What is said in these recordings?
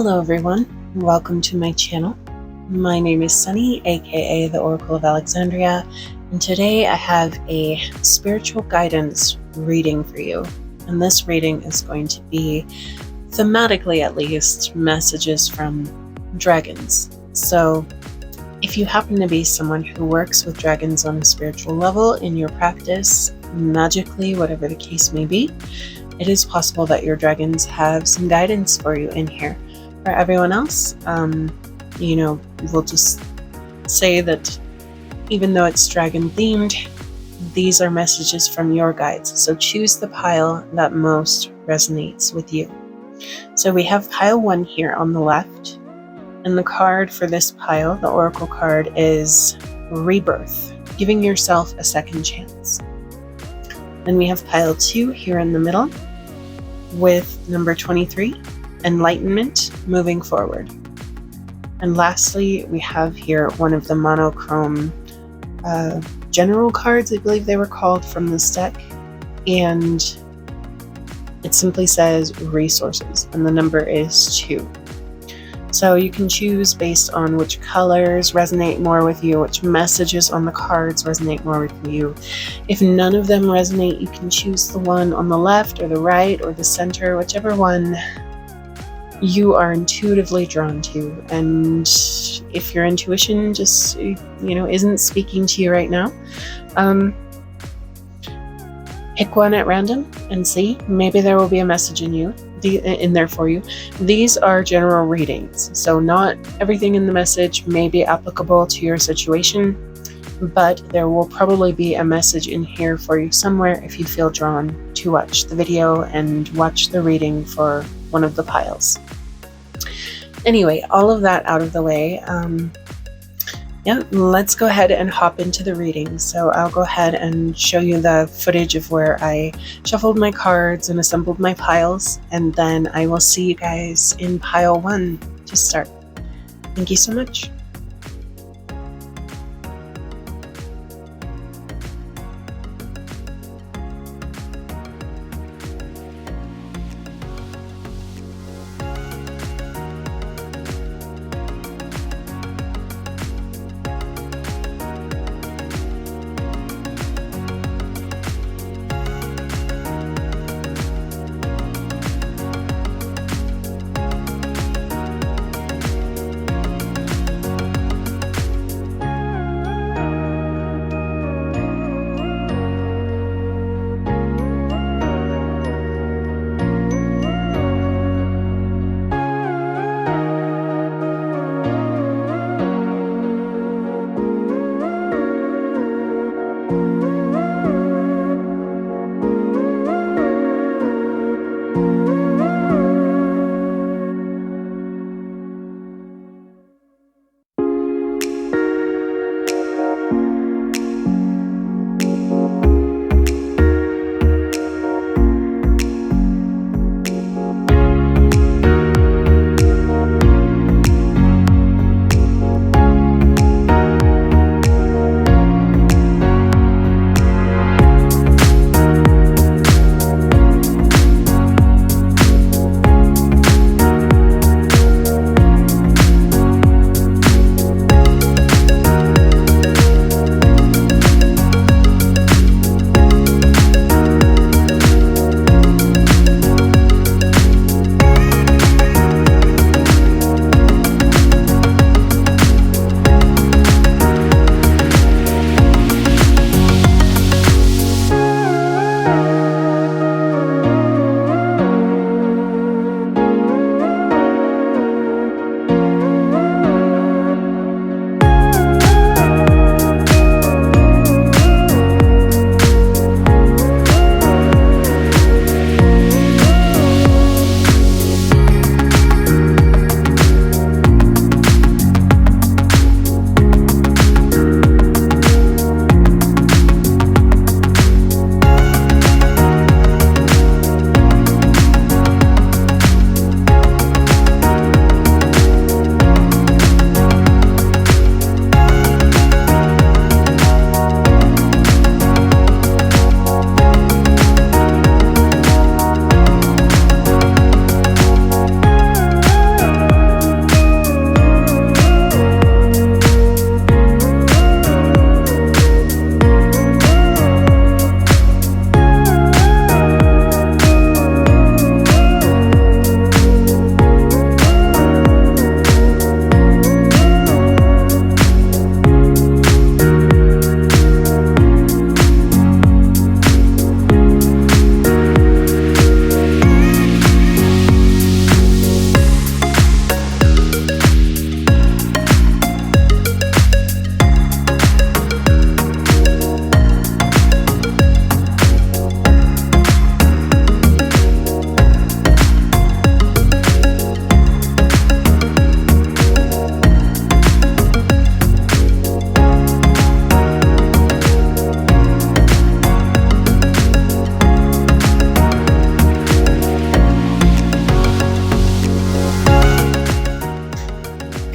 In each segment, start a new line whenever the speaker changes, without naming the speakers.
Hello everyone, welcome to my channel. My name is Sunny, aka the Oracle of Alexandria, and today I have a spiritual guidance reading for you. And this reading is going to be, thematically at least, messages from dragons. So if you happen to be someone who works with dragons on a spiritual level in your practice, magically, whatever the case may be, it is possible that your dragons have some guidance for you in here. For everyone else, we'll just say that even though it's dragon themed, these are messages from your guides. So choose the pile that most resonates with you. So we have pile 1 here on the left, and the card for this pile, the oracle card, is Rebirth, giving yourself a second chance. Then we have pile 2 here in the middle with number 23, Enlightenment, moving forward. And lastly, we have here one of the monochrome general cards, I believe they were called, from this deck, and it simply says resources, and the number is 2. So you can choose based on which colors resonate more with you, which messages on the cards resonate more with you. If none of them resonate, you can choose the one on the left or the right or the center, whichever one you are intuitively drawn to. And if your intuition just isn't speaking to you right now, pick one at random and see. Maybe there will be a message in there for you. These are general readings, so not everything in the message may be applicable to your situation, but there will probably be a message in here for you somewhere if you feel drawn to watch the video and watch the reading for one of the piles. Anyway, all of that out of the way, let's go ahead and hop into the reading. So I'll go ahead and show you the footage of where I shuffled my cards and assembled my piles, and then I will see you guys in pile 1 to start. Thank you so much.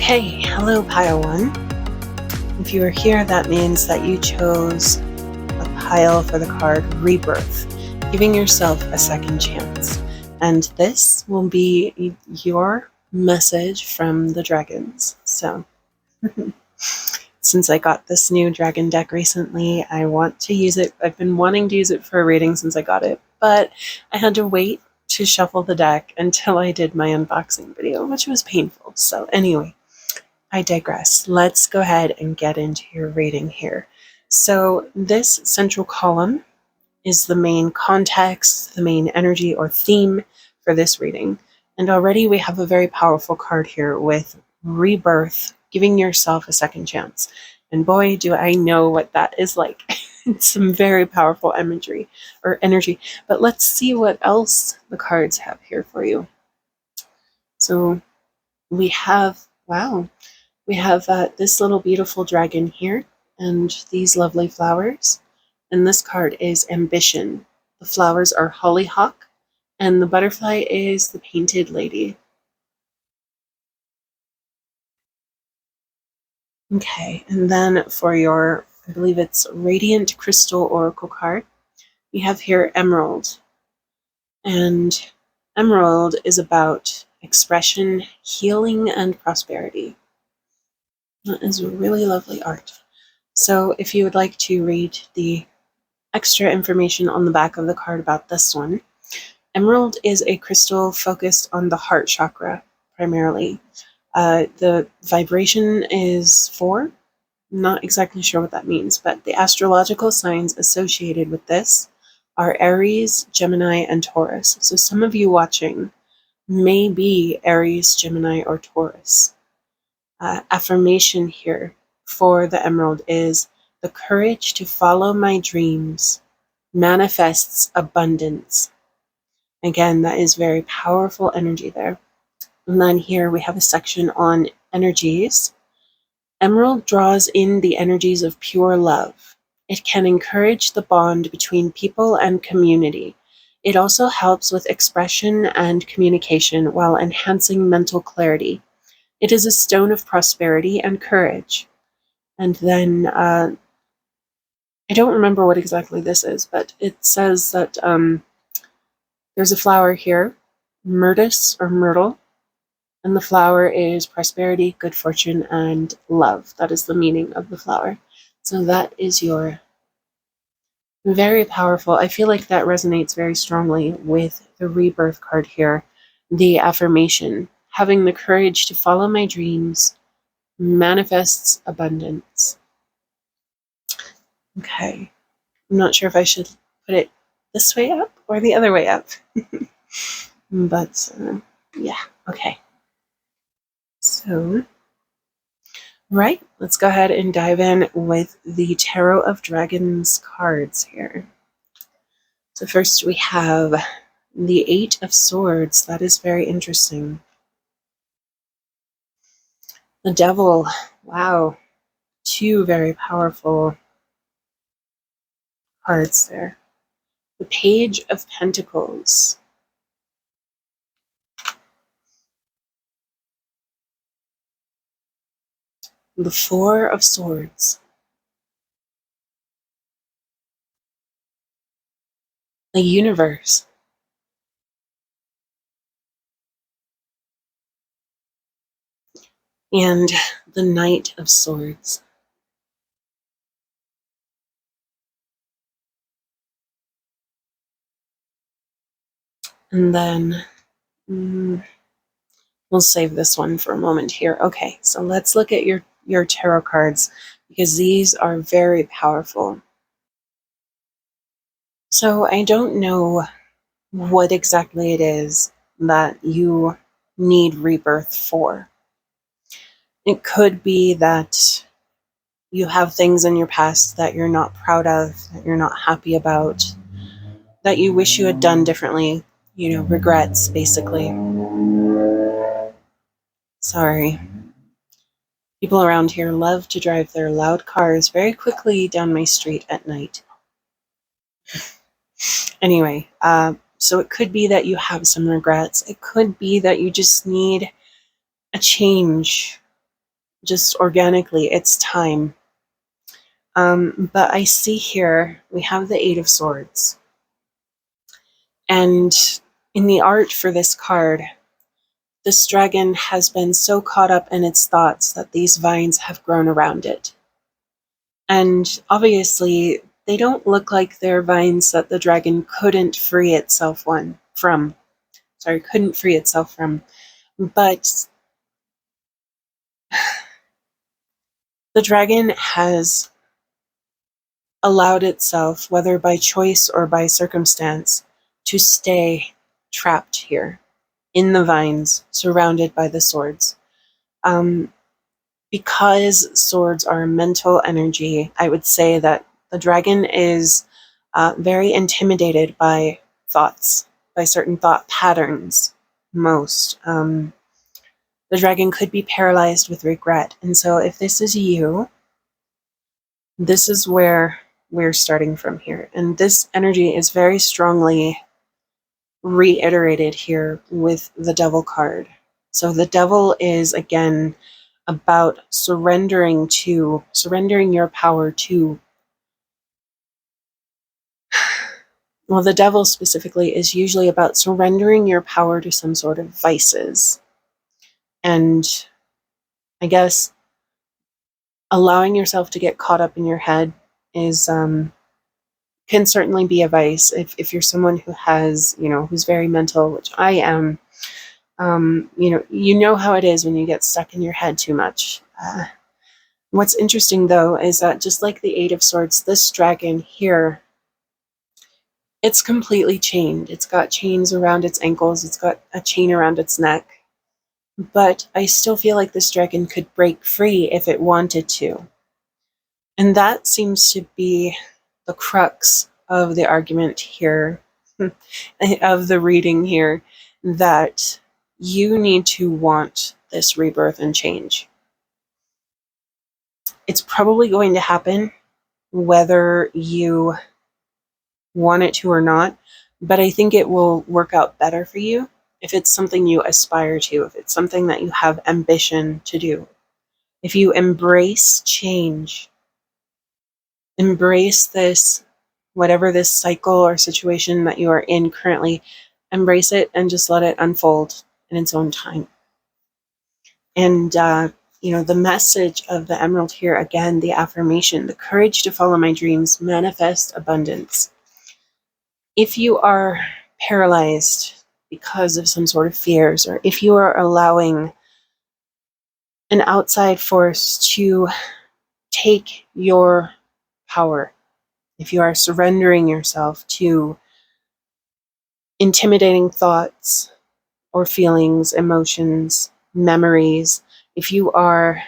Okay, hello Pile 1. If you are here, that means that you chose a pile for the card Rebirth, giving yourself a second chance. And this will be your message from the dragons. So, since I got this new dragon deck recently, I want to use it. I've been wanting to use it for a reading since I got it, but I had to wait to shuffle the deck until I did my unboxing video, which was painful. So anyway, I digress. Let's go ahead and get into your reading here. So this central column is the main context, the main energy or theme for this reading. And already we have a very powerful card here with Rebirth, giving yourself a second chance. And boy, do I know what that is like. It's some very powerful imagery or energy. But let's see what else the cards have here for you. So we have, wow, we have this little beautiful dragon here and these lovely flowers. And this card is Ambition. The flowers are hollyhock, and the butterfly is the painted lady. Okay, and then for your, I believe it's Radiant Crystal Oracle card, we have here Emerald. And Emerald is about expression, healing, and prosperity. That is really lovely art. So if you would like to read the extra information on the back of the card about this one, Emerald is a crystal focused on the heart chakra primarily. The vibration is 4. Not exactly sure what that means, but the astrological signs associated with this are Aries, Gemini, and Taurus. So some of you watching may be Aries, Gemini, or Taurus. Affirmation here for the Emerald is the courage to follow my dreams manifests abundance. Again, that is very powerful energy there. And then here we have a section on energies. Emerald draws in the energies of pure love. It can encourage the bond between people and community. It also helps with expression and communication while enhancing mental clarity. It is a stone of prosperity and courage. And then I don't remember what exactly this is, but it says that there's a flower here, myrtus or myrtle, and the flower is prosperity, good fortune, and love. That is the meaning of the flower. So that is your very powerful. I feel like that resonates very strongly with the Rebirth card here. The affirmation, having the courage to follow my dreams, manifests abundance. Okay. I'm not sure if I should put it this way up or the other way up. But yeah, okay. So, right, let's go ahead and dive in with the Tarot of Dragons cards here. So first we have the 8 of Swords. That is very interesting. The Devil. Wow. 2 very powerful cards there. The Page of Pentacles. The 4 of Swords. The Universe. And the Knight of Swords. And then we'll save this one for a moment here. Okay, so let's look at your tarot cards because these are very powerful. So I don't know what exactly it is that you need rebirth for. It could be that you have things in your past that you're not proud of, that you're not happy about, that you wish you had done differently, regrets, basically. Sorry. People around here love to drive their loud cars very quickly down my street at night. Anyway, so it could be that you have some regrets. It could be that you just need a change. just organically. It's time. But I see here we have the Eight of Swords. And in the art for this card, this dragon has been so caught up in its thoughts that these vines have grown around it. And obviously, they don't look like they're vines that the dragon couldn't free itself from. Couldn't free itself from. But the dragon has allowed itself, whether by choice or by circumstance, to stay trapped here in the vines, surrounded by the swords. Because swords are mental energy, I would say that the dragon is very intimidated by thoughts, by certain thought patterns, most. The dragon could be paralyzed with regret. And so if this is you, this is where we're starting from here. And this energy is very strongly reiterated here with the Devil card. So the Devil is, again, about surrendering your power to, well, the Devil specifically is usually about surrendering your power to some sort of vices. And I guess allowing yourself to get caught up in your head is can certainly be a vice if you're someone who has, who's very mental, which I am. You know how it is when you get stuck in your head too much. What's interesting, though, is that just like the Eight of Swords, this dragon here, it's completely chained. It's got chains around its ankles. It's got a chain around its neck. But I still feel like this dragon could break free if it wanted to. And that seems to be the crux of the argument here, of the reading here, that you need to want this rebirth and change. It's probably going to happen whether you want it to or not, but I think it will work out better for you if it's something you aspire to, if it's something that you have ambition to do. If you embrace change, embrace this, whatever this cycle or situation that you are in currently, embrace it and just let it unfold in its own time. And, the message of the emerald here, again, the affirmation, the courage to follow my dreams, manifest abundance. If you are paralyzed because of some sort of fears, or if you are allowing an outside force to take your power, if you are surrendering yourself to intimidating thoughts or feelings, emotions, memories, if you are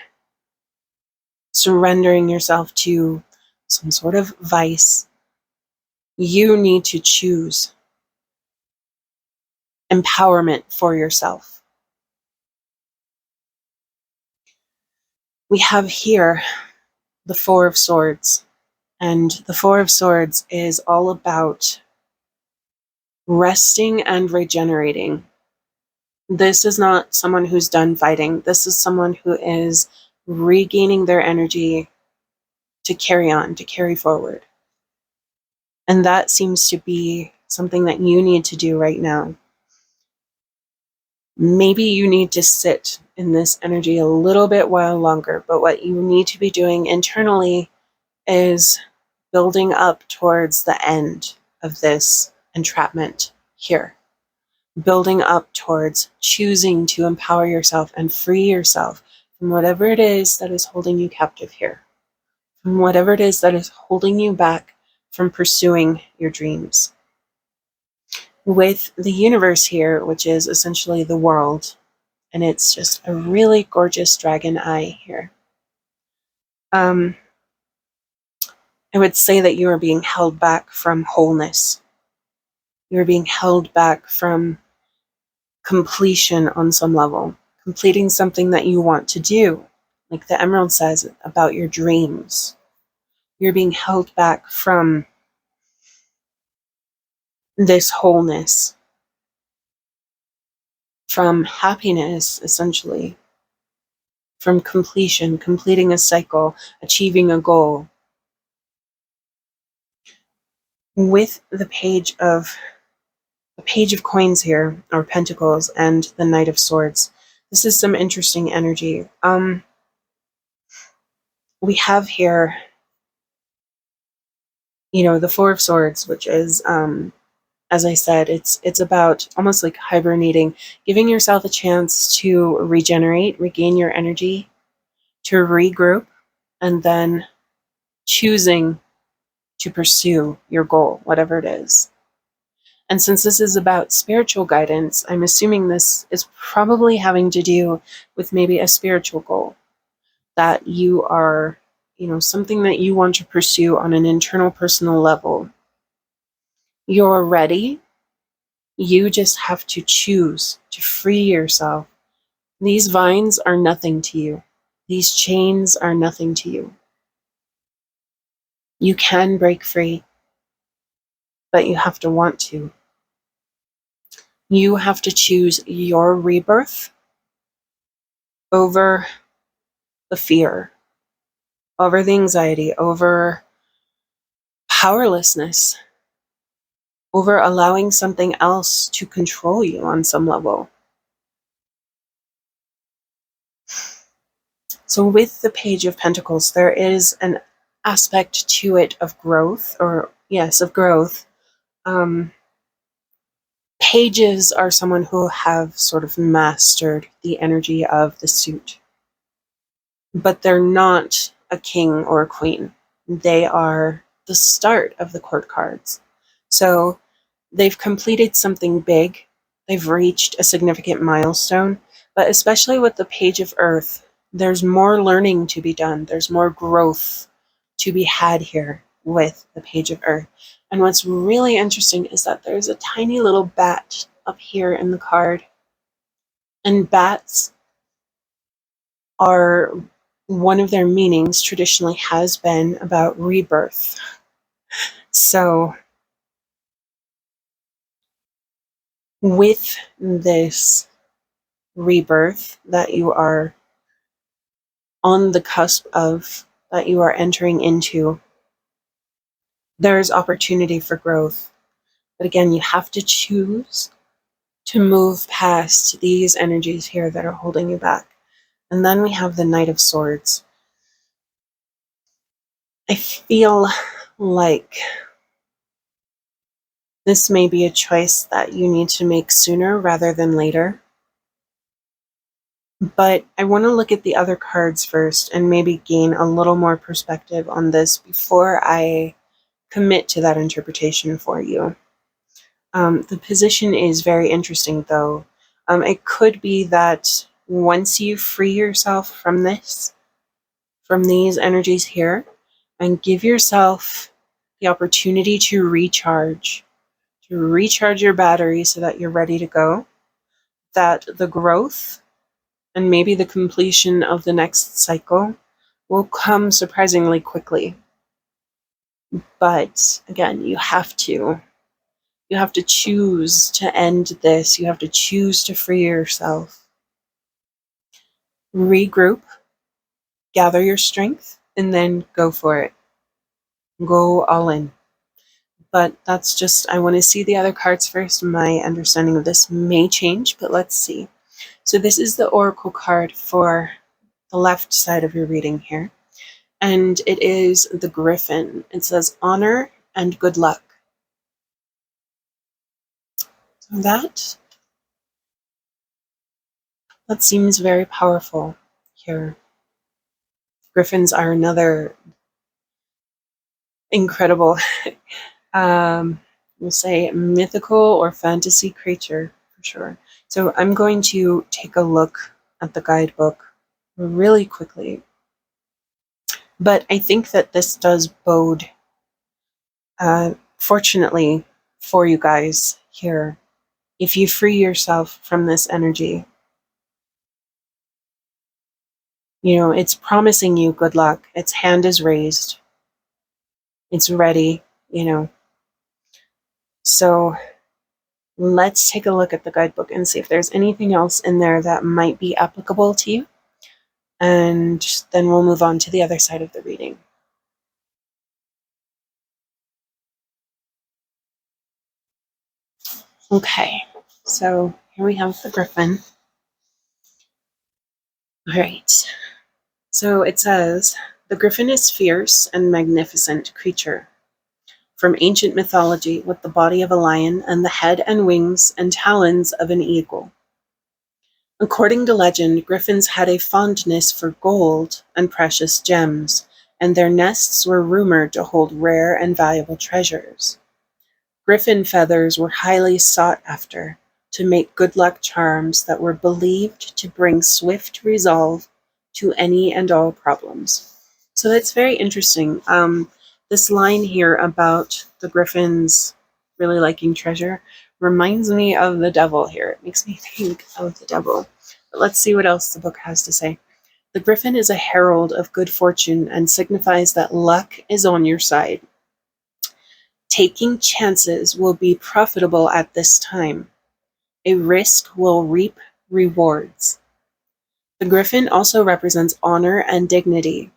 surrendering yourself to some sort of vice, you need to choose empowerment for yourself. We have here the Four of Swords, and the Four of Swords is all about resting and regenerating. This is not someone who's done fighting. This is someone who is regaining their energy to carry on, to carry forward. And that seems to be something that you need to do right now. Maybe you need to sit in this energy a little bit while longer, but what you need to be doing internally is building up towards the end of this entrapment here. Building up towards choosing to empower yourself and free yourself from whatever it is that is holding you captive here, from whatever it is that is holding you back from pursuing your dreams. With the universe here, which is essentially the world, and it's just a really gorgeous dragon eye here. I would say that you are being held back from wholeness. You're being held back from completion on some level, completing something that you want to do, like the Emerald says about your dreams. You're being held back from this wholeness, from happiness, essentially, from completion, completing a cycle, achieving a goal. With the page of coins here, or pentacles, and the Knight of Swords, this is some interesting energy. We have here, the Four of Swords, which is, as I said, it's about almost like hibernating, giving yourself a chance to regenerate, regain your energy, to regroup, and then choosing to pursue your goal, whatever it is. And since this is about spiritual guidance, I'm assuming this is probably having to do with maybe a spiritual goal that you are, something that you want to pursue on an internal personal level. You're ready. You just have to choose to free yourself. These vines are nothing to you. These chains are nothing to you. You can break free, but you have to want to. You have to choose your rebirth over the fear, over the anxiety, over powerlessness, over allowing something else to control you on some level. So with the Page of Pentacles, there is an aspect to it of growth, of growth. Pages are someone who have sort of mastered the energy of the suit, but they're not a king or a queen. They are the start of the court cards. So they've completed something big. They've reached a significant milestone, but especially with the Page of Earth, there's more learning to be done. There's more growth to be had here with the Page of Earth. And what's really interesting is that there's a tiny little bat up here in the card. And bats are, one of their meanings traditionally has been about rebirth. So with this rebirth that you are on the cusp of, that you are entering into, there's opportunity for growth. But again, you have to choose to move past these energies here that are holding you back. And then we have the Knight of Swords. I feel like this may be a choice that you need to make sooner rather than later. But I want to look at the other cards first and maybe gain a little more perspective on this before I commit to that interpretation for you. The position is very interesting, though. It could be that once you free yourself from this, from these energies here, and give yourself the opportunity to recharge your battery so that you're ready to go, that the growth and maybe the completion of the next cycle will come surprisingly quickly. But again, you have to choose to end this. You have to choose to free yourself. Regroup, gather your strength, and then go for it. Go all in. But that's just, I want to see the other cards first. My understanding of this may change, but let's see. So this is the Oracle card for the left side of your reading here. And it is the Griffin. It says honor and good luck. So that seems very powerful here. Griffins are another incredible, we'll say mythical or fantasy creature for sure. So I'm going to take a look at the guidebook really quickly. But I think that this does bode, fortunately for you guys here, if you free yourself from this energy. It's promising you good luck. Its hand is raised. It's ready, So let's take a look at the guidebook and see if there's anything else in there that might be applicable to you. and then we'll move on to the other side of the reading. Okay, so here we have the Griffin. All right, so it says, the Griffin is fierce and magnificent creature from ancient mythology, with the body of a lion and the head and wings and talons of an eagle. According to legend, griffins had a fondness for gold and precious gems, and their nests were rumored to hold rare and valuable treasures. Griffin feathers were highly sought after to make good luck charms that were believed to bring swift resolve to any and all problems. So that's very interesting. This line here about the griffins really liking treasure reminds me of the devil here. It makes me think of the devil. But let's see what else the book has to say. The griffin is a herald of good fortune and signifies that luck is on your side. Taking chances will be profitable at this time. A risk will reap rewards. The griffin also represents honor and dignity.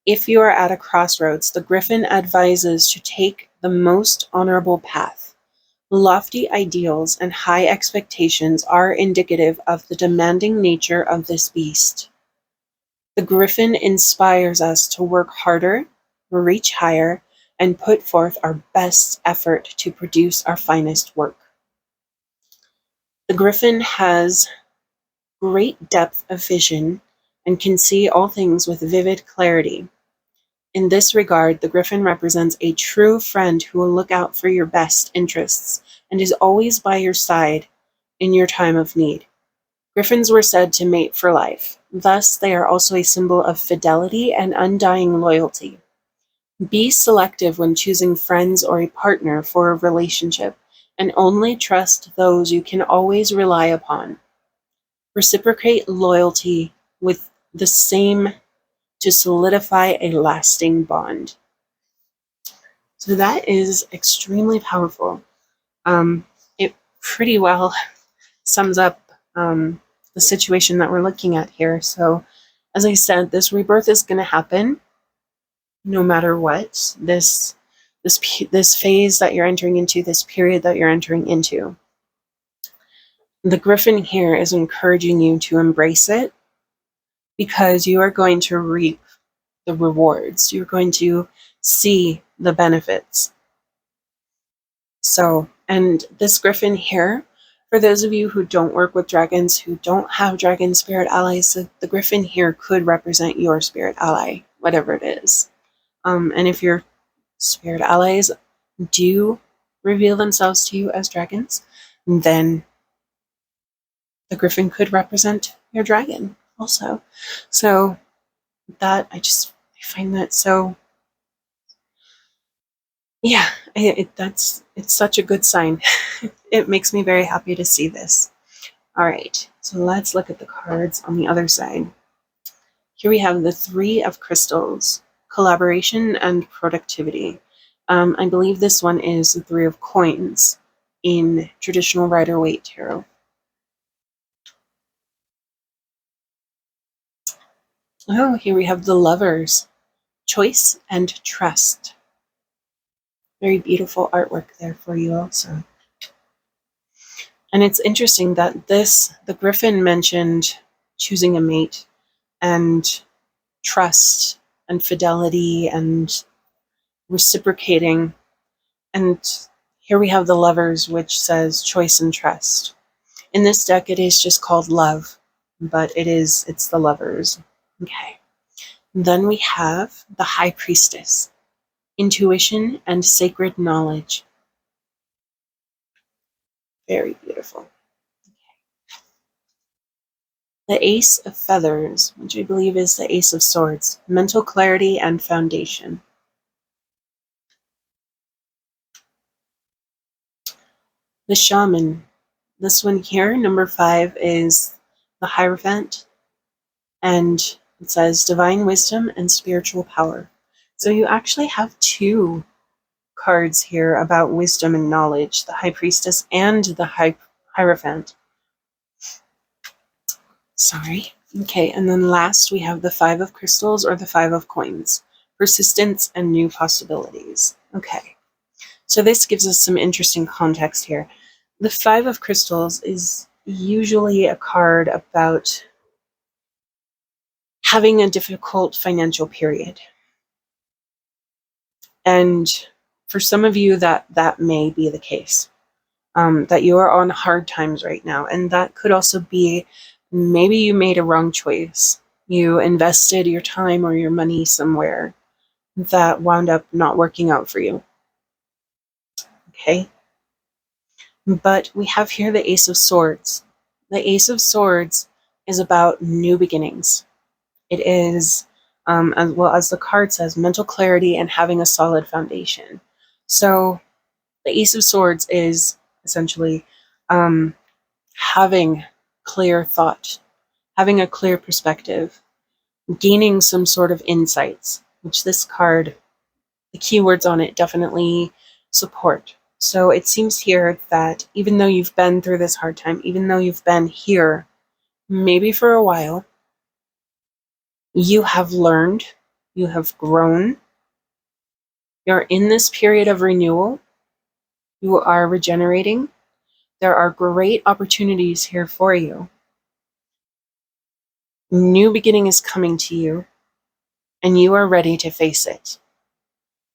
If you are at a crossroads, the griffin advises to take the most honorable path. Lofty ideals and high expectations are indicative of the demanding nature of this beast. The griffin inspires us to work harder, reach higher, and put forth our best effort to produce our finest work. The griffin has great depth of vision and can see all things with vivid clarity. In this regard, the griffin represents a true friend who will look out for your best interests and is always by your side in your time of need. Griffins were said to mate for life. Thus, they are also a symbol of fidelity and undying loyalty. Be selective when choosing friends or a partner for a relationship, and only trust those you can always rely upon. Reciprocate loyalty with the same to solidify a lasting bond. So that is extremely powerful. It pretty well sums up the situation that we're looking at here. So, as I said, this rebirth is going to happen no matter what. This phase that you're entering into, this period that you're entering into. The griffin here is encouraging you to embrace it because you are going to reap the rewards. You're going to see the benefits. So, and this griffin here, for those of you who don't work with dragons, who don't have dragon spirit allies, the griffin here could represent your spirit ally, whatever it is. And if your spirit allies do reveal themselves to you as dragons, then the griffin could represent your dragon also. So that I find that so, yeah, it's such a good sign. It makes me very happy to see this. All right, so let's look at the cards on the other side. Here we have the Three of Crystals, collaboration and productivity. I believe this one is the Three of Coins in traditional Rider-Waite tarot. Oh, here we have the Lovers, choice and trust. Very beautiful artwork there for you also. And it's interesting that the Griffin mentioned choosing a mate and trust and fidelity and reciprocating. And here we have the Lovers, which says choice and trust. In this deck, it is just called Love, but it's the Lovers. Okay. Then we have the High Priestess, intuition and sacred knowledge. Very beautiful. The Ace of Feathers, which I believe is the Ace of Swords, mental clarity and foundation. The Shaman, this one here, number 5, is the Hierophant, and it says divine wisdom and spiritual power. So you actually have 2 cards here about wisdom and knowledge, the High Priestess and the Hierophant. Sorry, Okay, and then last we have the Five of Crystals or the Five of Coins. Persistence and new possibilities. Okay, so this gives us some interesting context here. The Five of Crystals is usually a card about having a difficult financial period. And for some of you, that may be the case. That you are on hard times right now. And that could also be maybe you made a wrong choice. You invested your time or your money somewhere that wound up not working out for you. Okay? But we have here the Ace of Swords. The Ace of Swords is about new beginnings. It is, as well as the card says, mental clarity and having a solid foundation. So the Ace of Swords is essentially having clear thought, having a clear perspective, gaining some sort of insights, which this card, the keywords on it definitely support. So it seems here that even though you've been through this hard time, even though you've been here maybe for a while, you have learned, you have grown, you're in this period of renewal, you are regenerating. There are great opportunities here for you. New beginning is coming to you, and you are ready to face it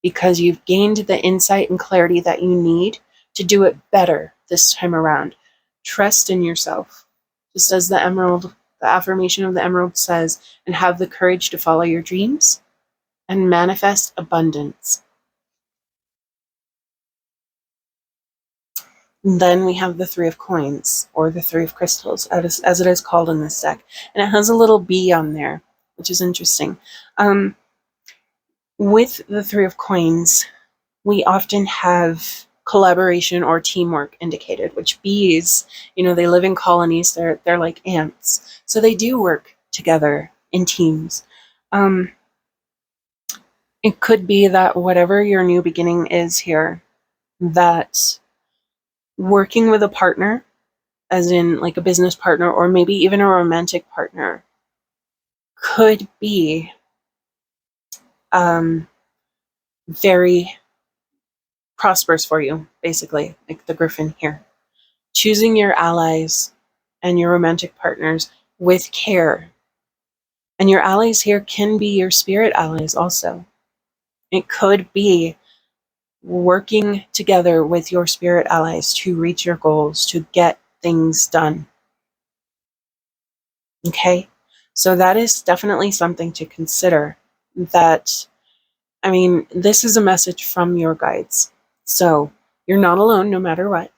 because you've gained the insight and clarity that you need to do it better this time around. Trust in yourself, just as the affirmation of the emerald says, and have the courage to follow your dreams and manifest abundance. And then we have the Three of Coins, or the Three of Crystals, as it is called in this deck. And it has a little bee on there, which is interesting. With the Three of Coins, we often have collaboration or teamwork indicated, which bees, they live in colonies. They're like ants. So they do work together in teams. It could be that whatever your new beginning is here, that working with a partner, as in like a business partner or maybe even a romantic partner, could be very prosperous for you, basically, like the Griffin here. Choosing your allies and your romantic partners with care. And your allies here can be your spirit allies also. It could be working together with your spirit allies to reach your goals, to get things done. Okay? So that is definitely something to consider. This is a message from your guides. So you're not alone no matter what.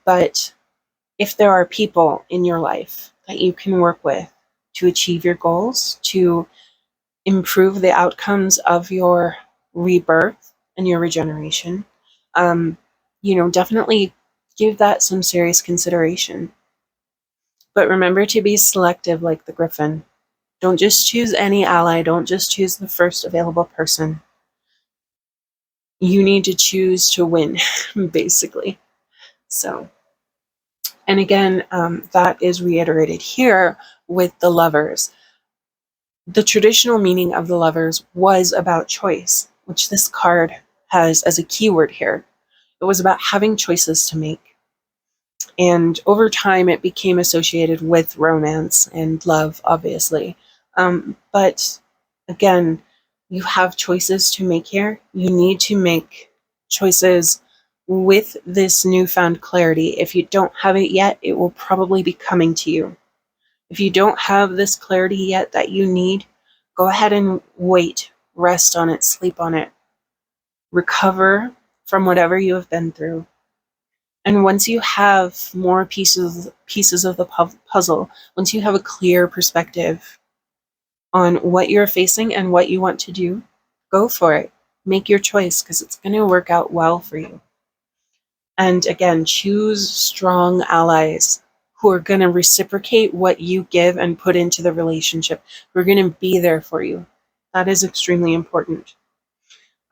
But if there are people in your life that you can work with to achieve your goals, to improve the outcomes of your rebirth and your regeneration, definitely give that some serious consideration. But remember to be selective like the Griffin. Don't just choose any ally. Don't just choose the first available person. You need to choose to win, basically. So, and again, that is reiterated here with the Lovers. The traditional meaning of the Lovers was about choice, which this card has as a keyword here. It was about having choices to make. And over time, it became associated with romance and love, obviously. But again, you have choices to make here. You need to make choices with this newfound clarity. If you don't have it yet, it will probably be coming to you. If you don't have this clarity yet that you need, go ahead and wait, rest on it, sleep on it, recover from whatever you have been through. And once you have more pieces of the puzzle, once you have a clear perspective on what you're facing and what you want to do, go for it. Make your choice because it's going to work out well for you. And again, choose strong allies who are going to reciprocate what you give and put into the relationship, who are going to be there for you. That is extremely important.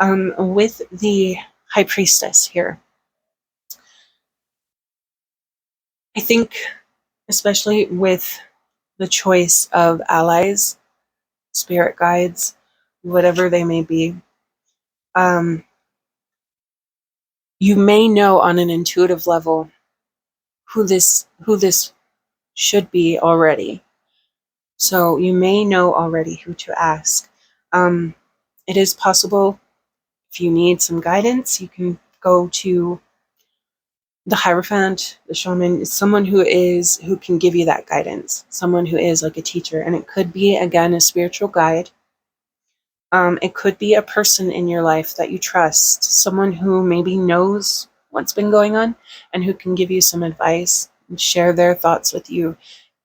With the High Priestess here, I think, especially with the choice of allies, spirit guides, whatever they may be. You may know on an intuitive level who this should be already. So you may know already who to ask. It is possible, if you need some guidance, you can go to the Hierophant, the shaman, someone who can give you that guidance, someone who is like a teacher. And it could be, again, a spiritual guide. It could be a person in your life that you trust, someone who maybe knows what's been going on and who can give you some advice and share their thoughts with you.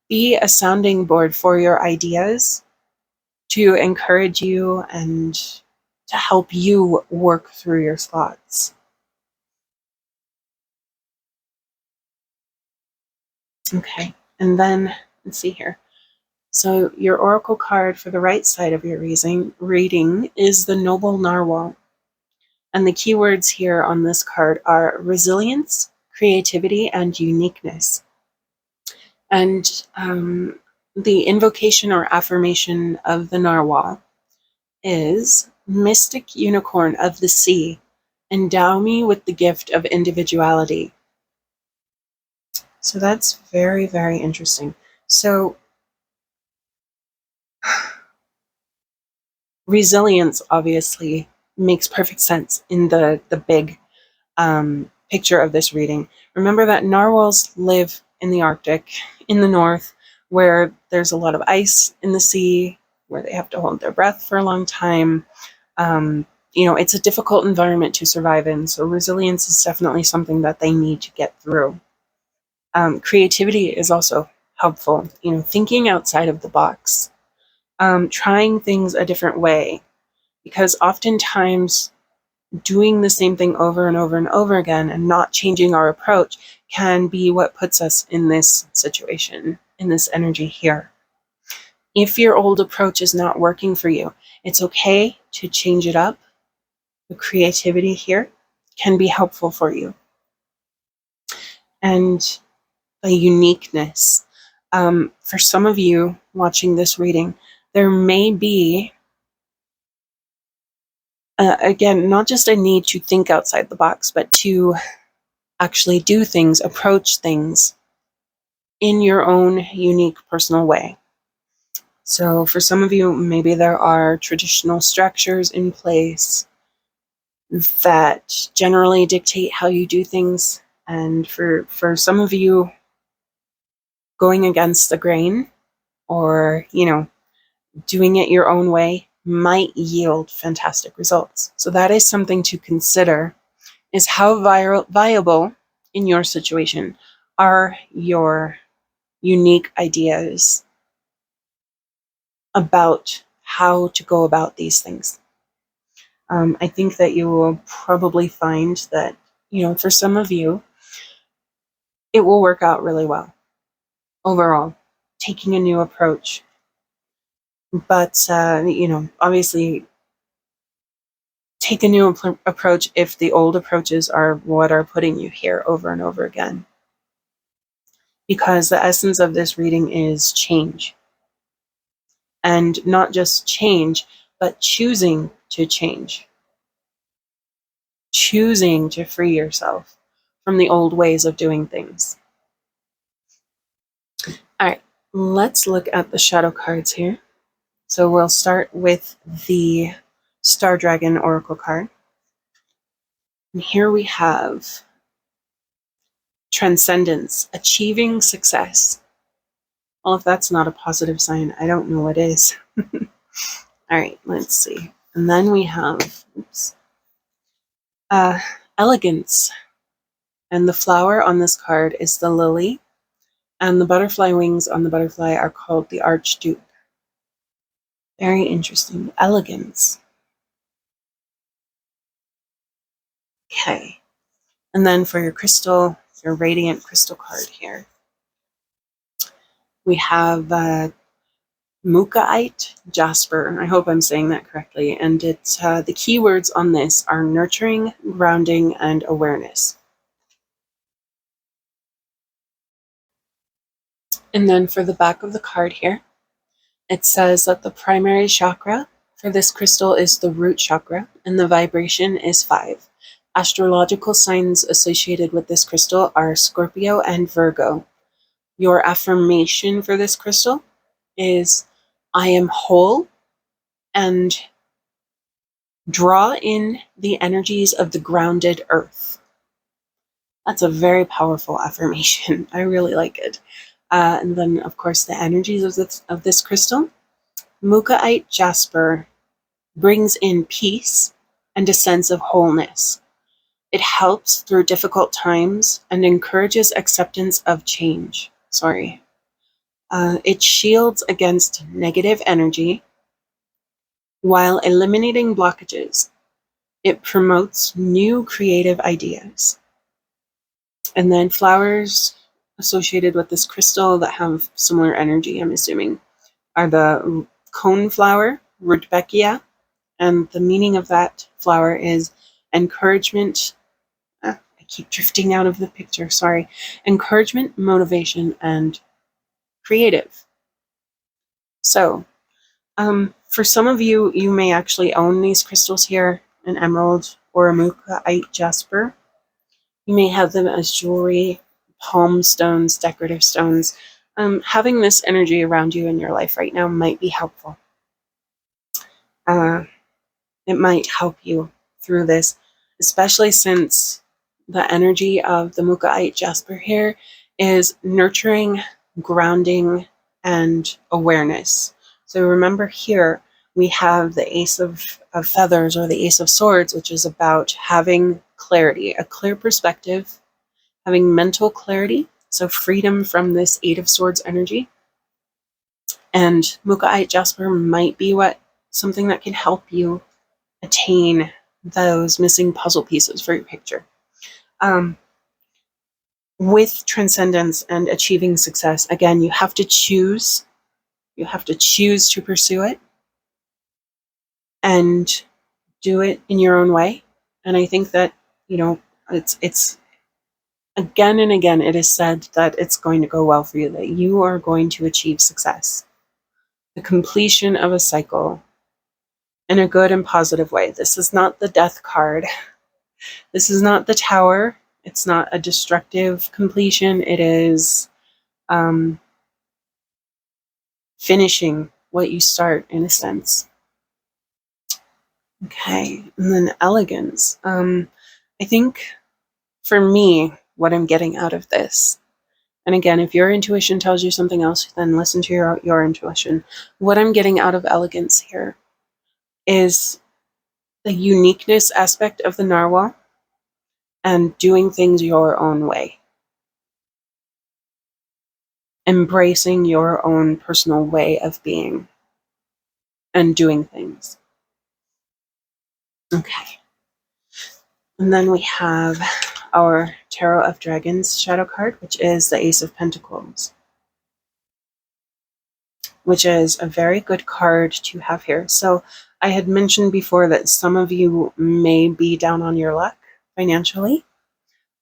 Be a sounding board for your ideas, to encourage you and to help you work through your thoughts. Okay, and then let's see here. So your oracle card for the right side of your reading is the Noble Narwhal. And the keywords here on this card are resilience, creativity, and uniqueness. And the invocation or affirmation of the narwhal is, Mystic Unicorn of the Sea, endow me with the gift of individuality. So that's very, very interesting. So resilience obviously makes perfect sense in the big picture of this reading. Remember that narwhals live in the Arctic, in the north, where there's a lot of ice in the sea, where they have to hold their breath for a long time. It's a difficult environment to survive in, so resilience is definitely something that they need to get through. Creativity is also helpful, thinking outside of the box, trying things a different way, because oftentimes doing the same thing over and over and over again and not changing our approach can be what puts us in this situation, in this energy here. If your old approach is not working for you, it's okay to change it up. The creativity here can be helpful for you. And the uniqueness. For some of you watching this reading, there may be, again, not just a need to think outside the box, but to actually do things, approach things in your own unique personal way. So for some of you, maybe there are traditional structures in place that generally dictate how you do things. And for some of you, going against the grain or, doing it your own way might yield fantastic results. So that is something to consider, is how viable in your situation are your unique ideas about how to go about these things. I think that you will probably find that, for some of you, it will work out really well overall, taking a new approach. But, obviously, take a new approach if the old approaches are what are putting you here over and over again. Because the essence of this reading is change. And not just change, but choosing to change. Choosing to free yourself from the old ways of doing things. All right, let's look at the shadow cards here. So we'll start with the Star Dragon Oracle card. And here we have Transcendence, achieving success. Well, if that's not a positive sign, I don't know what is. All right, let's see. And then we have Elegance. And the flower on this card is the lily. And the butterfly wings on the butterfly are called the Archduke. Very interesting. Elegance. Okay. And then for your crystal, your radiant crystal card here, we have Mukaite Jasper. I hope I'm saying that correctly. And it's the keywords on this are nurturing, grounding, and awareness. And then for the back of the card here, it says that the primary chakra for this crystal is the root chakra, and the vibration is 5. Astrological signs associated with this crystal are Scorpio and Virgo. Your affirmation for this crystal is, I am whole, and draw in the energies of the grounded earth. That's a very powerful affirmation. I really like it. And then, of course, the energies of this crystal. Mukaite jasper brings in peace and a sense of wholeness. It helps through difficult times and encourages acceptance of change. It shields against negative energy while eliminating blockages. It promotes new creative ideas. And then flowers associated with this crystal that have similar energy, I'm assuming, are the cone flower, Rudbeckia, and the meaning of that flower is encouragement. I keep drifting out of the picture, sorry. Encouragement, motivation, and creative. So, for some of you, you may actually own these crystals here, an emerald or a Mukaite jasper. You may have them as jewelry, palm stones, decorative stones. Having this energy around you in your life right now might be helpful. It might help you through this, especially since the energy of the Mukaite jasper here is nurturing, grounding, and awareness. So remember here, we have the Ace of Feathers or the Ace of Swords, which is about having clarity, a clear perspective, having mental clarity, so freedom from this Eight of Swords energy. And Mukaite jasper might be something that can help you attain those missing puzzle pieces for your picture. With transcendence and achieving success, again, you have to choose. You have to choose to pursue it and do it in your own way. And I think that, it's again and again, it is said that it's going to go well for you, that you are going to achieve success. The completion of a cycle in a good and positive way. This is not the death card. This is not the Tower. It's not a destructive completion. It is finishing what you start, in a sense. Okay, and then elegance. I think for me, what I'm getting out of this, and again, if your intuition tells you something else, then listen to your intuition. What I'm getting out of elegance here is the uniqueness aspect of the narwhal and doing things your own way. Embracing your own personal way of being and doing things. Okay. And then we have our Tarot of Dragons shadow card, which is the Ace of Pentacles, which is a very good card to have here. So I had mentioned before that some of you may be down on your luck financially.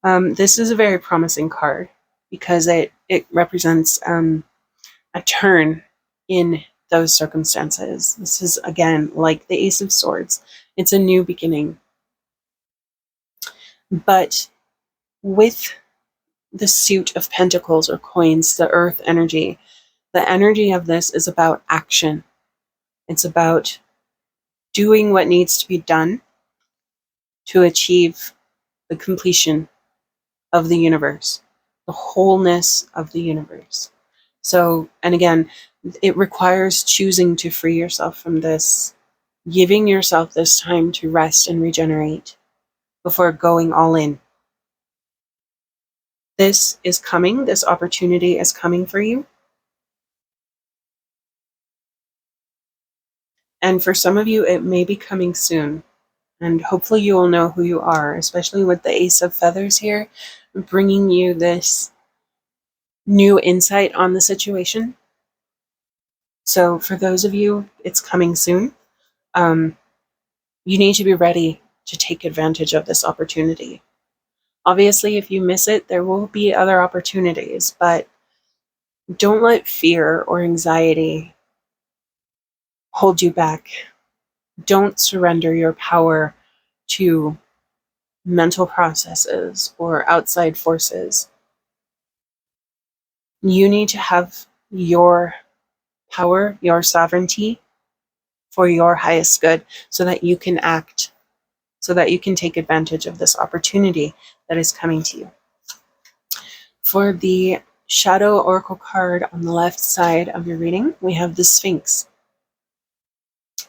This is a very promising card because it represents a turn in those circumstances. This is, again, like the Ace of Swords. It's a new beginning. But with the suit of pentacles or coins, the earth energy, the energy of this is about action. It's about doing what needs to be done to achieve the completion of the universe, the wholeness of the universe. So, and again, it requires choosing to free yourself from this, giving yourself this time to rest and regenerate before going all in. This is coming. This opportunity is coming for you. And for some of you, it may be coming soon. And hopefully you will know who you are, especially with the Ace of Feathers here, bringing you this new insight on the situation. So for those of you, it's coming soon. You need to be ready to take advantage of this opportunity. Obviously, if you miss it, there will be other opportunities, but Don't let fear or anxiety hold you back. Don't surrender your power to mental processes or outside forces. You need to have your power, your sovereignty for your highest good so that you can act, so that you can take advantage of this opportunity that is coming to you. For the Shadow Oracle card on the left side of your reading, we have the Sphinx.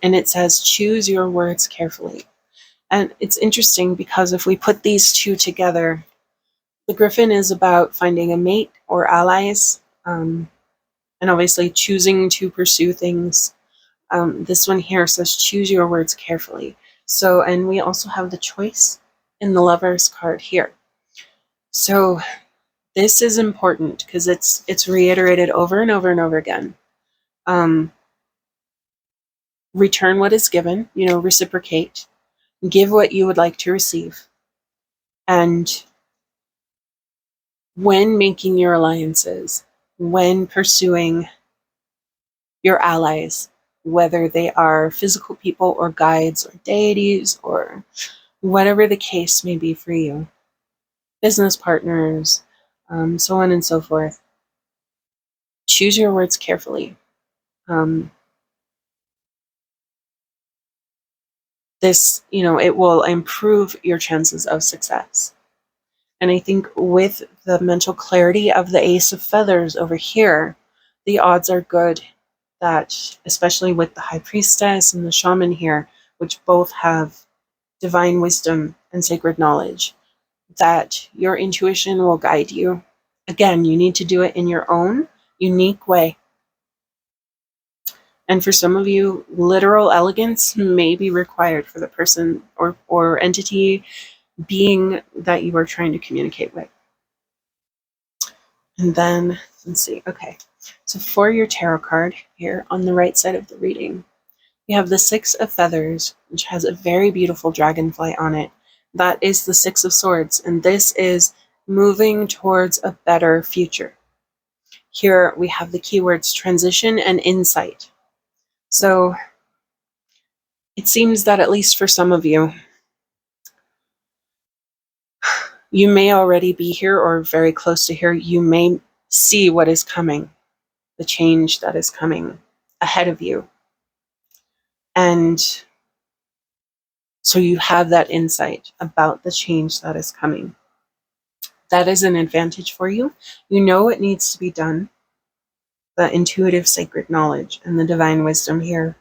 And it says, choose your words carefully. And it's interesting because if we put these two together, the Griffin is about finding a mate or allies, and obviously choosing to pursue things. This one here says, choose your words carefully. So, and we also have the choice in the Lovers card here. So this is important because it's reiterated over and over and over again. Return what is given, reciprocate, give what you would like to receive. And when making your alliances, when pursuing your allies, whether they are physical people or guides or deities or whatever the case may be for you, business partners, so on and so forth, choose your words carefully. This, it will improve your chances of success. And I think with the mental clarity of the Ace of Feathers over here, the odds are good that, especially with the High Priestess and the Shaman here, which both have divine wisdom and sacred knowledge, that your intuition will guide you. Again, you need to do it in your own unique way. And for some of you, literal elegance may be required for the person or entity, being that you are trying to communicate with. And then, let's see, okay. So for your tarot card here on the right side of the reading, you have the Six of Feathers, which has a very beautiful dragonfly on it. That is the Six of Swords, and this is moving towards a better future. Here we have the keywords transition and insight. So it seems that at least for some of you, you may already be here or very close to here. You may see what is coming, the change that is coming ahead of you. And so you have that insight about the change that is coming. That is an advantage for you. You know what needs to be done. The intuitive sacred knowledge and the divine wisdom here.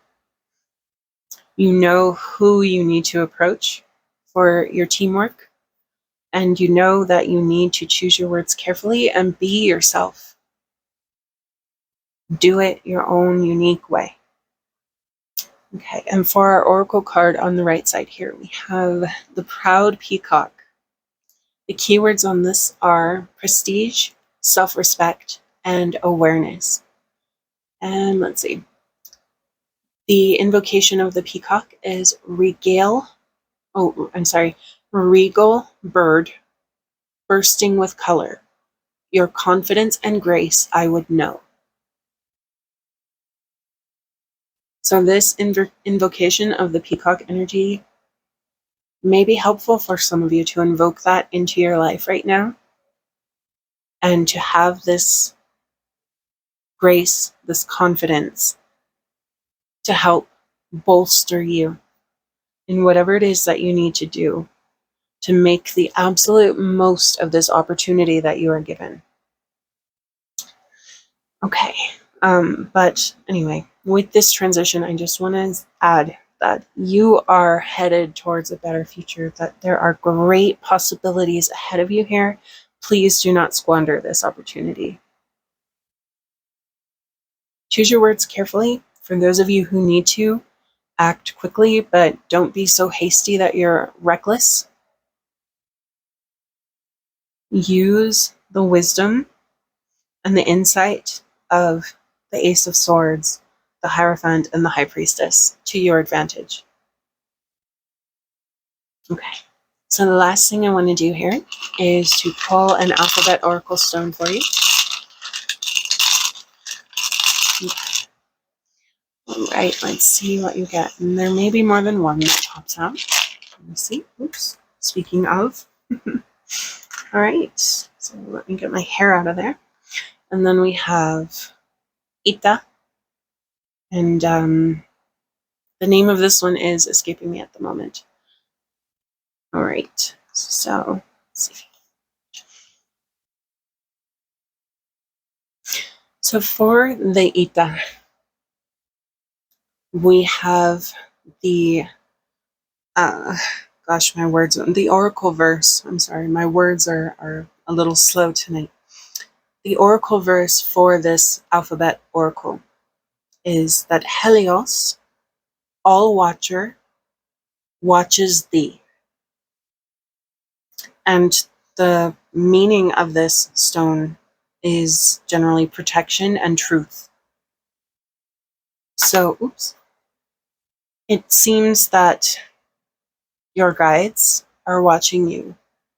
You know who you need to approach for your teamwork. And you know that you need to choose your words carefully and be yourself. Do it your own unique way. Okay, and for our oracle card on the right side here, we have the Proud Peacock. The keywords on this are prestige, self-respect, and awareness. And let's see. The invocation of the peacock is regal bird, bursting with color. Your confidence and grace I would know. So this invocation of the peacock energy may be helpful for some of you to invoke that into your life right now and to have this grace, this confidence to help bolster you in whatever it is that you need to do to make the absolute most of this opportunity that you are given. Okay, but anyway, with this transition, I just want to add that you are headed towards a better future, that there are great possibilities ahead of you here. Please do not squander this opportunity. Choose your words carefully. For those of you who need to, act quickly, but don't be so hasty that you're reckless. Use the wisdom and the insight of the Ace of Swords, the Hierophant, and the High Priestess to your advantage. Okay, so the last thing I want to do here is to pull an Alphabet Oracle Stone for you. All right, let's see what you get. And there may be more than one that pops out. Let me see. Oops. Speaking of. All right, so let me get my hair out of there. And then we have Ita. And the name of this one is escaping me at the moment. All right, so let's see. So for the Ita, we have the, the oracle verse. I'm sorry, my words are a little slow tonight. The oracle verse for this alphabet oracle is that Helios, all watcher, watches thee. And the meaning of this stone is generally protection and truth. So, it seems that your guides are watching you.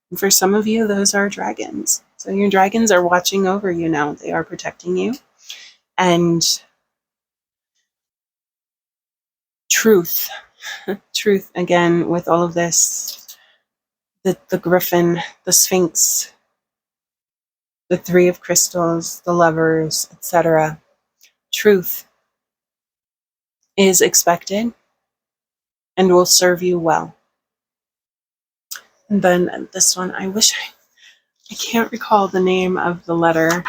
And for some of you, those are dragons. So your dragons are watching over you now. They are protecting you. And truth, again, with all of this, the griffin, the sphinx, the three of crystals, the lovers, etc. Truth is expected and will serve you well. And then this one, I can't recall the name of the letter,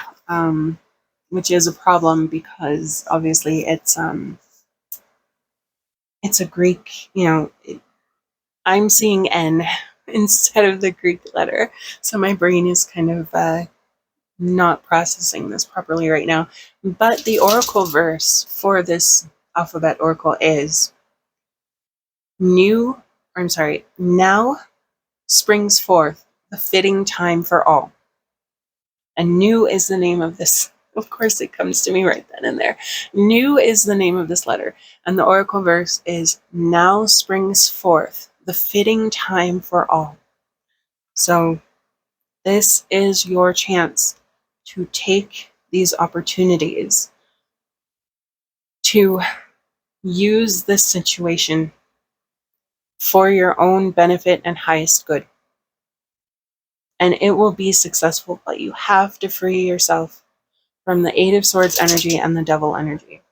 which is a problem because obviously it's a Greek, I'm seeing N instead of the Greek letter. So my brain is kind of not processing this properly right now. But the oracle verse for this alphabet oracle is now springs forth the fitting time for all. And new is the name of this. Of course, it comes to me right then and there. New is the name of this letter. And the oracle verse is now springs forth the fitting time for all. So this is your chance to take these opportunities to use this situation for your own benefit and highest good. And it will be successful, but you have to free yourself from the Eight of Swords energy and the Devil energy.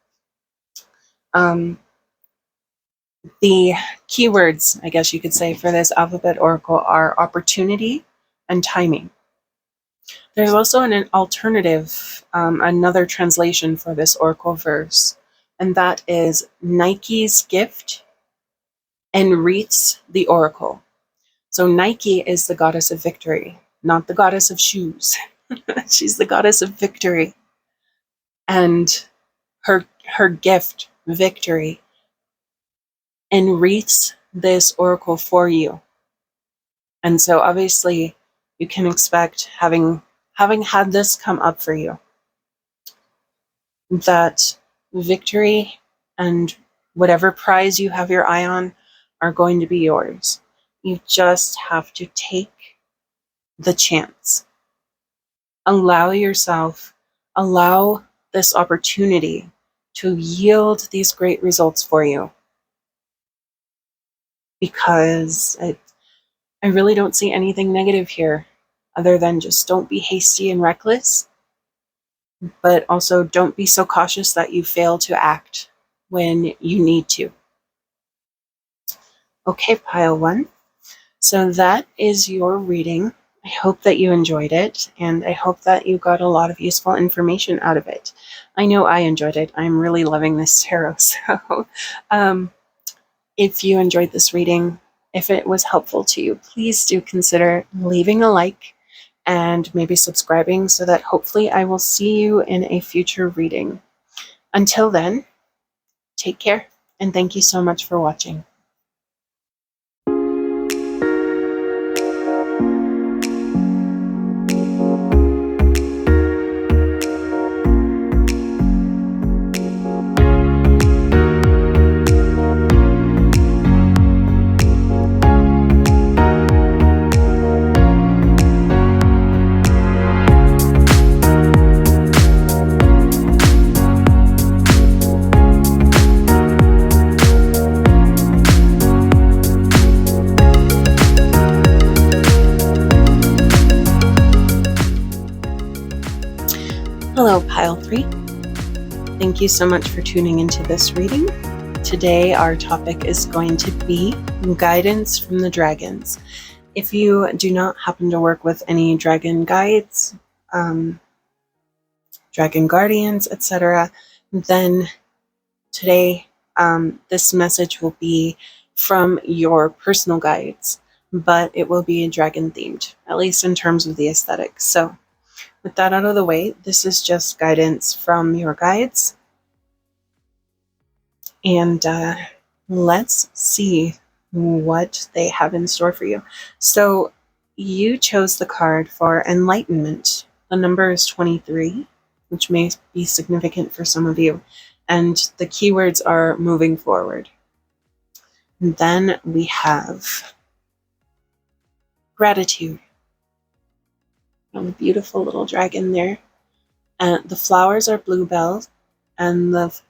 The keywords, I guess you could say, for this alphabet oracle are opportunity and timing. There's also an alternative, another translation for this oracle verse, and that is Nike's gift enwreaths the oracle. So Nike is the goddess of victory, not the goddess of shoes. She's the goddess of victory. And her gift, victory, enwreaths this oracle for you. And so obviously you can expect, having had this come up for you, that victory and whatever prize you have your eye on are going to be yours. You just have to take the chance. Allow this opportunity to yield these great results for you. Because I really don't see anything negative here other than just don't be hasty and reckless, but also don't be so cautious that you fail to act when you need to. Okay, pile one. So that is your reading. I hope that you enjoyed it, and I hope that you got a lot of useful information out of it. I know I enjoyed it. I'm really loving this tarot. So if you enjoyed this reading, if it was helpful to you, please do consider leaving a like and maybe subscribing so that hopefully I will see you in a future reading. Until then, take care, and thank you so much for watching. pile 3. Thank you so much for tuning into this reading. Today our topic is going to be guidance from the dragons. If you do not happen to work with any dragon guides, dragon guardians, etc., then today this message will be from your personal guides, but it will be dragon themed, at least in terms of the aesthetics. So with that out of the way, this is just guidance from your guides, and let's see what they have in store for you. So you chose the card for enlightenment. The number is 23, which may be significant for some of you, and the keywords are moving forward. And then we have gratitude. A beautiful little dragon there. And the flowers are bluebells, and the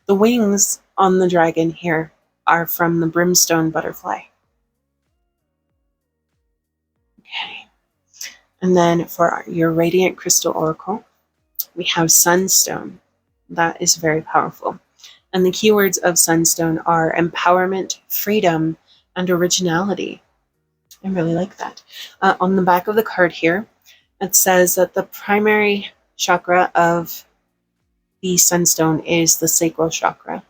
wings on the dragon here are from the brimstone butterfly. Okay. And then for your radiant crystal oracle, we have sunstone. That is very powerful. And the keywords of sunstone are empowerment, freedom, and originality. I really like that. On the back of the card here, it says that the primary chakra of the sunstone is the sacral chakra.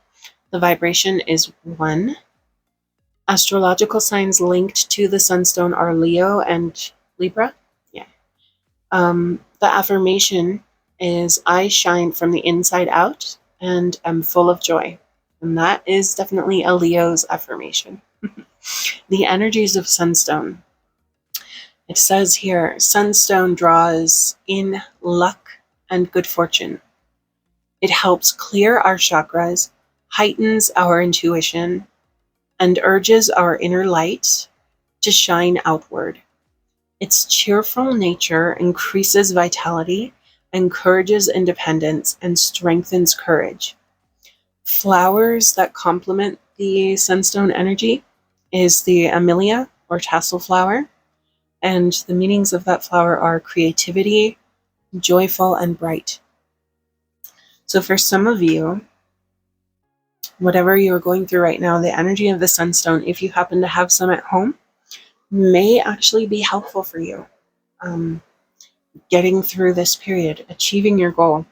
The vibration is 1. Astrological signs linked to the sunstone are Leo and Libra. Yeah. The affirmation is I shine from the inside out and am full of joy. And that is definitely a Leo's affirmation. The energies of sunstone. It says here, sunstone draws in luck and good fortune. It helps clear our chakras, heightens our intuition, and urges our inner light to shine outward. Its cheerful nature increases vitality, encourages independence, and strengthens courage. Flowers that complement the sunstone energy is the Amelia or tassel flower, and the meanings of that flower are creativity, joyful, and bright. So for some of you, whatever you're going through right now, the energy of the sunstone, if you happen to have some at home, may actually be helpful for you. Getting through this period, achieving your goal.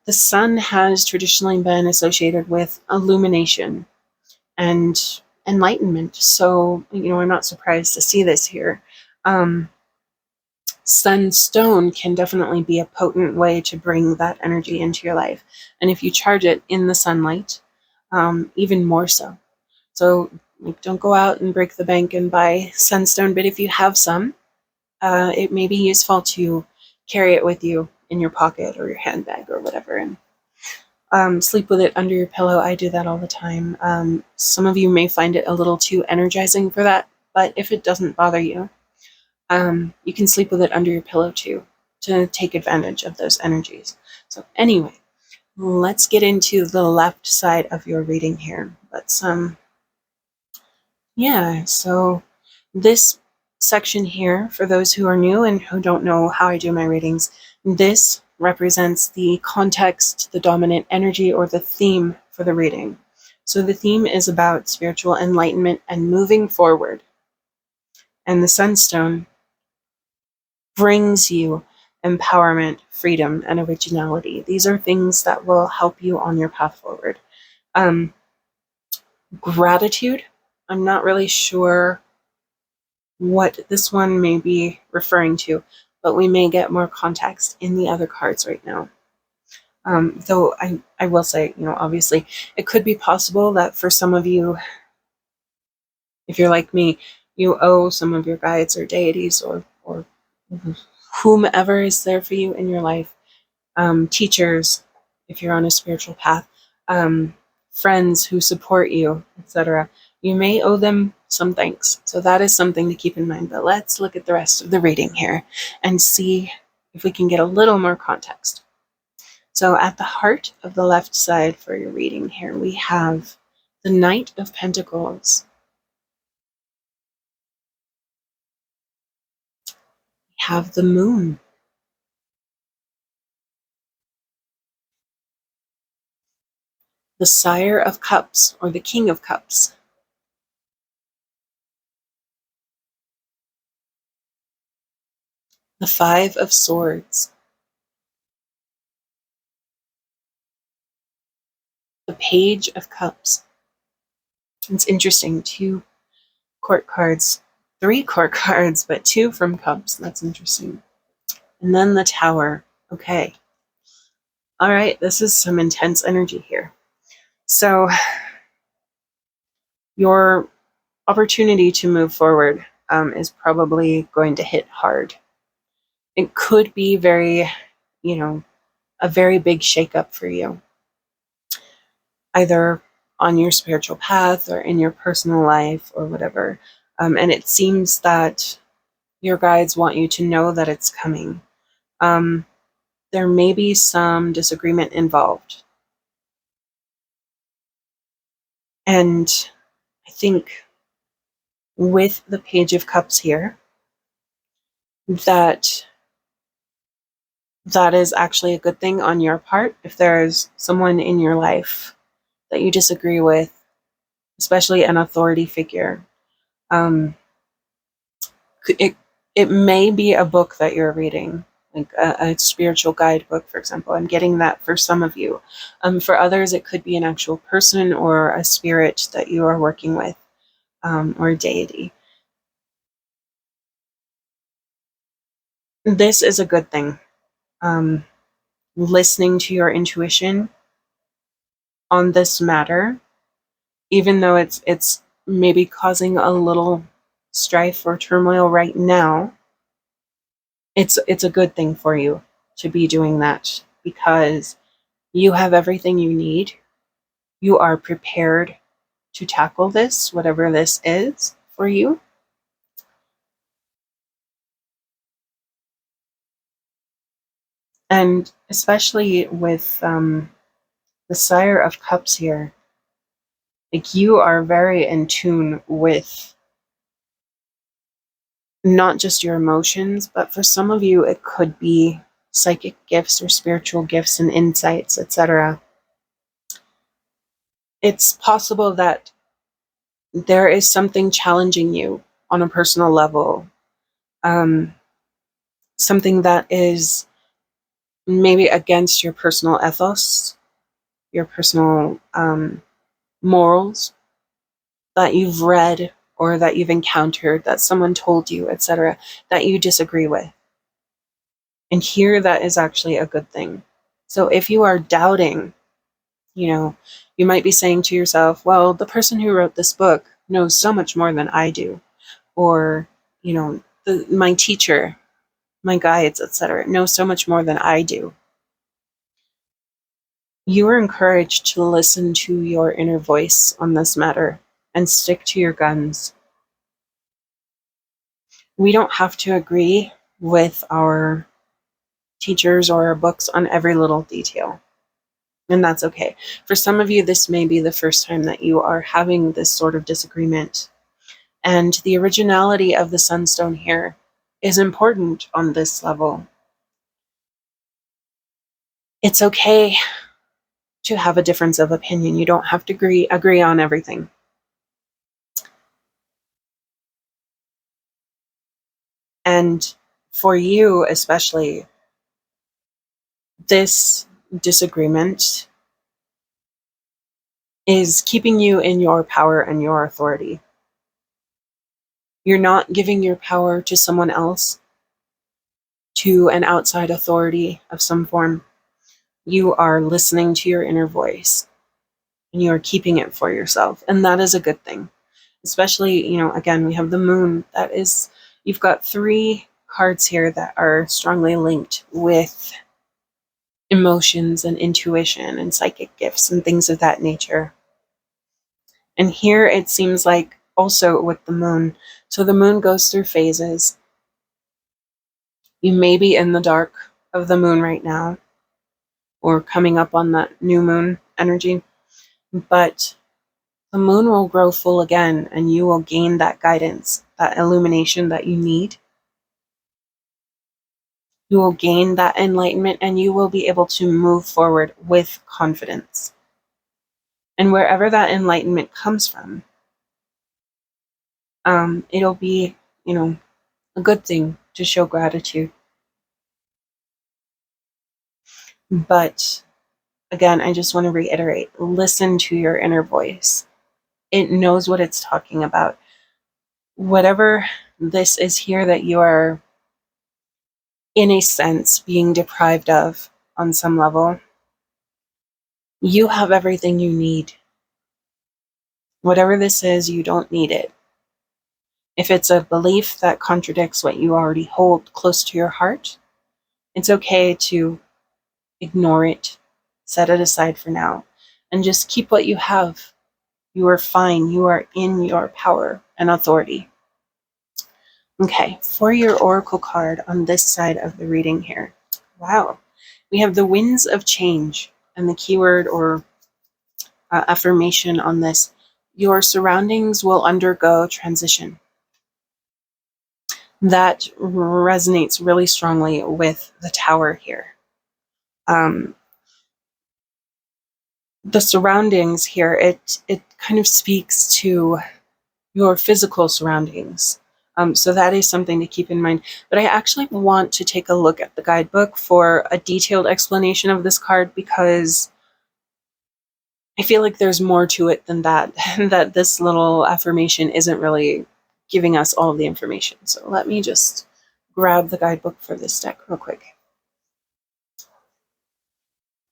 The sun has traditionally been associated with illumination and enlightenment. So, I'm not surprised to see this here. Sunstone can definitely be a potent way to bring that energy into your life. And if you charge it in the sunlight, even more so. So don't go out and break the bank and buy sunstone, but if you have some, it may be useful to carry it with you in your pocket or your handbag or whatever, and sleep with it under your pillow. I do that all the time. Some of you may find it a little too energizing for that, but if it doesn't bother you, you can sleep with it under your pillow too, to take advantage of those energies. So anyway, let's get into the left side of your reading here. So this section here, for those who are new and who don't know how I do my readings, this represents the context, the dominant energy, or the theme for the reading. So the theme is about spiritual enlightenment and moving forward. And the sunstone brings you empowerment, freedom, and originality. These are things that will help you on your path forward. Gratitude, I'm not really sure what this one may be referring to, but we may get more context in the other cards right now. Though I will say, obviously, it could be possible that for some of you, if you're like me, you owe some of your guides or deities or whomever is there for you in your life, teachers, if you're on a spiritual path, friends who support you, etc. You may owe them some thanks. So that is something to keep in mind. But let's look at the rest of the reading here and see if we can get a little more context. So at the heart of the left side for your reading here, we have the Knight of Pentacles. We have the Moon. the Sire of Cups, or the King of Cups. The Five of Swords. The Page of Cups. It's interesting, 2 court cards, 3 court cards, but 2 from Cups. That's interesting. And then the Tower. Okay. All right, this is some intense energy here. So your opportunity to move forward is probably going to hit hard. It could be very, a very big shakeup for you, either on your spiritual path or in your personal life or whatever. And it seems that your guides want you to know that it's coming. There may be some disagreement involved. And I think with the Page of Cups here, that is actually a good thing on your part. If there's someone in your life that you disagree with, especially an authority figure, it may be a book that you're reading, like a spiritual guidebook, for example. I'm getting that for some of you. For others, it could be an actual person or a spirit that you are working with, or a deity. This is a good thing. Listening to your intuition on this matter, even though it's maybe causing a little strife or turmoil right now, it's a good thing for you to be doing that, because you have everything you need. You are prepared to tackle this, whatever this is for you. And especially with the Sire of Cups here, like, you are very in tune with not just your emotions, but for some of you, it could be psychic gifts or spiritual gifts and insights, etc. It's possible that there is something challenging you on a personal level, something that is maybe against your personal ethos, your personal morals, that you've read or that you've encountered, that someone told you, etc., that you disagree with. And here, that is actually a good thing. So if you are doubting, you might be saying to yourself, well, the person who wrote this book knows so much more than I do. Or, my teacher, my guides, etc., know so much more than I do. You are encouraged to listen to your inner voice on this matter and stick to your guns. We don't have to agree with our teachers or our books on every little detail. And that's okay. For some of you, this may be the first time that you are having this sort of disagreement. And the originality of the Sunstone here is important on this level. It's okay to have a difference of opinion. You don't have to agree on everything. And for you especially, this disagreement is keeping you in your power and your authority. You're not giving your power to someone else, to an outside authority of some form. You are listening to your inner voice, and you are keeping it for yourself. And that is a good thing. Especially, again, we have the Moon. You've got 3 cards here that are strongly linked with emotions and intuition and psychic gifts and things of that nature. And here it seems like also with the Moon. So the Moon goes through phases. You may be in the dark of the Moon right now, or coming up on that new moon energy, but the Moon will grow full again, and you will gain that guidance, that illumination that you need. You will gain that enlightenment, and you will be able to move forward with confidence. And wherever that enlightenment comes from, it'll be, a good thing to show gratitude. But again, I just want to reiterate, listen to your inner voice. It knows what it's talking about. Whatever this is here that you are, in a sense, being deprived of on some level, you have everything you need. Whatever this is, you don't need it. If it's a belief that contradicts what you already hold close to your heart, it's okay to ignore it, set it aside for now, and just keep what you have. You are fine. You are in your power and authority. Okay, for your oracle card on this side of the reading here. Wow. We have the winds of change, and the keyword or affirmation on this: your surroundings will undergo transition. That resonates really strongly with the Tower here. The surroundings here, it kind of speaks to your physical surroundings. So that is something to keep in mind. But I actually want to take a look at the guidebook for a detailed explanation of this card, because I feel like there's more to it than that, that this little affirmation isn't really giving us all of the information. So let me just grab the guidebook for this deck real quick.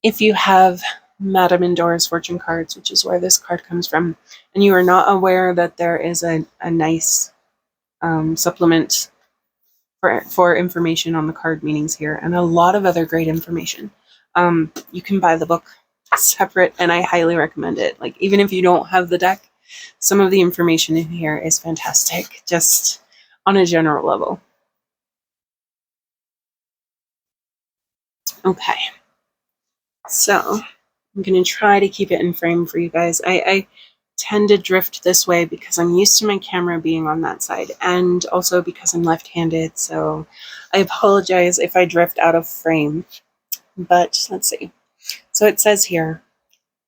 If you have Madame Endor's fortune cards, which is where this card comes from, and you are not aware that there is a nice supplement for information on the card meanings here, and a lot of other great information, you can buy the book separate, and I highly recommend it. Like, even if you don't have the deck, some of the information in here is fantastic, just on a general level. Okay, so I'm going to try to keep it in frame for you guys. I tend to drift this way because I'm used to my camera being on that side, and also because I'm left-handed, so I apologize if I drift out of frame. But let's see. So it says here,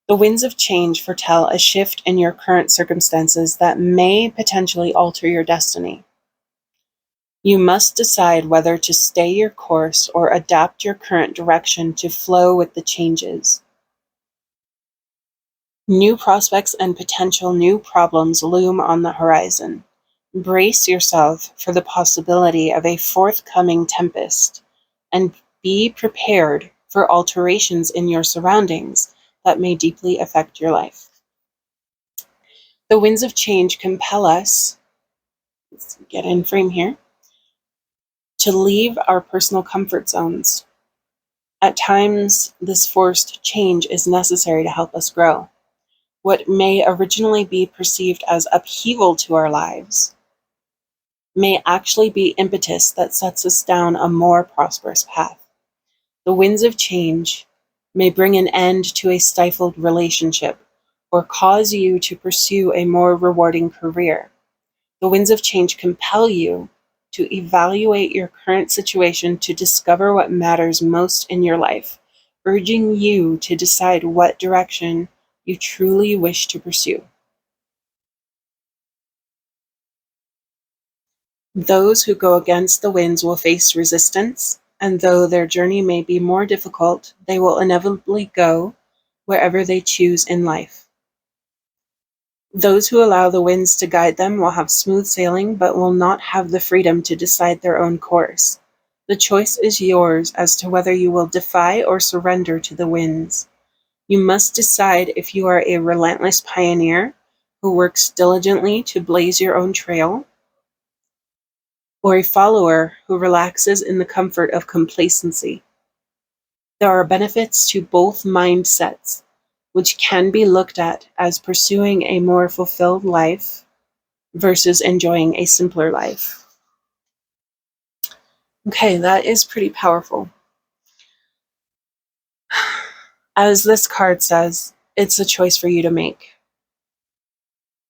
the winds of change foretell a shift in your current circumstances that may potentially alter your destiny. You must decide whether to stay your course or adapt your current direction to flow with the changes. New prospects and potential new problems loom on the horizon. Brace yourself for the possibility of a forthcoming tempest, and be prepared for alterations in your surroundings that may deeply affect your life. The winds of change compel us, let's get in frame here, to leave our personal comfort zones. At times, this forced change is necessary to help us grow. What may originally be perceived as upheaval to our lives may actually be impetus that sets us down a more prosperous path. The winds of change may bring an end to a stifled relationship or cause you to pursue a more rewarding career. The winds of change compel you to evaluate your current situation to discover what matters most in your life, urging you to decide what direction you truly wish to pursue. Those who go against the winds will face resistance, and though their journey may be more difficult, they will inevitably go wherever they choose in life. Those who allow the winds to guide them will have smooth sailing, but will not have the freedom to decide their own course. The choice is yours as to whether you will defy or surrender to the winds. You must decide if you are a relentless pioneer who works diligently to blaze your own trail, or a follower who relaxes in the comfort of complacency. There are benefits to both mindsets, which can be looked at as pursuing a more fulfilled life versus enjoying a simpler life. Okay, that is pretty powerful. As this card says, it's a choice for you to make.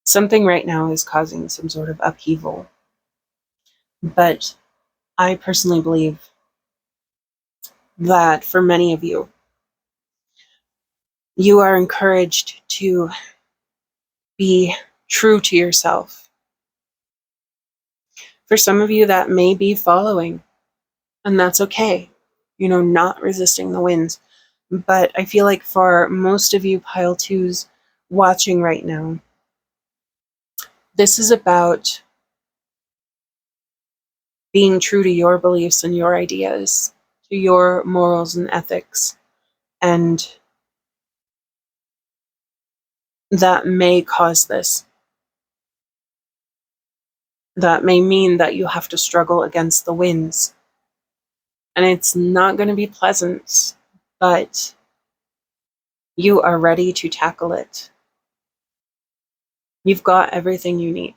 Something right now is causing some sort of upheaval, but I personally believe that for many of you, You are encouraged to be true to yourself. For some of you, that may be following, and that's okay. Not resisting the winds. But I feel like for most of you pile twos watching right now, this is about being true to your beliefs and your ideas, to your morals and ethics. And that may cause this. That may mean that you have to struggle against the winds. And it's not going to be pleasant, but you are ready to tackle it. You've got everything you need.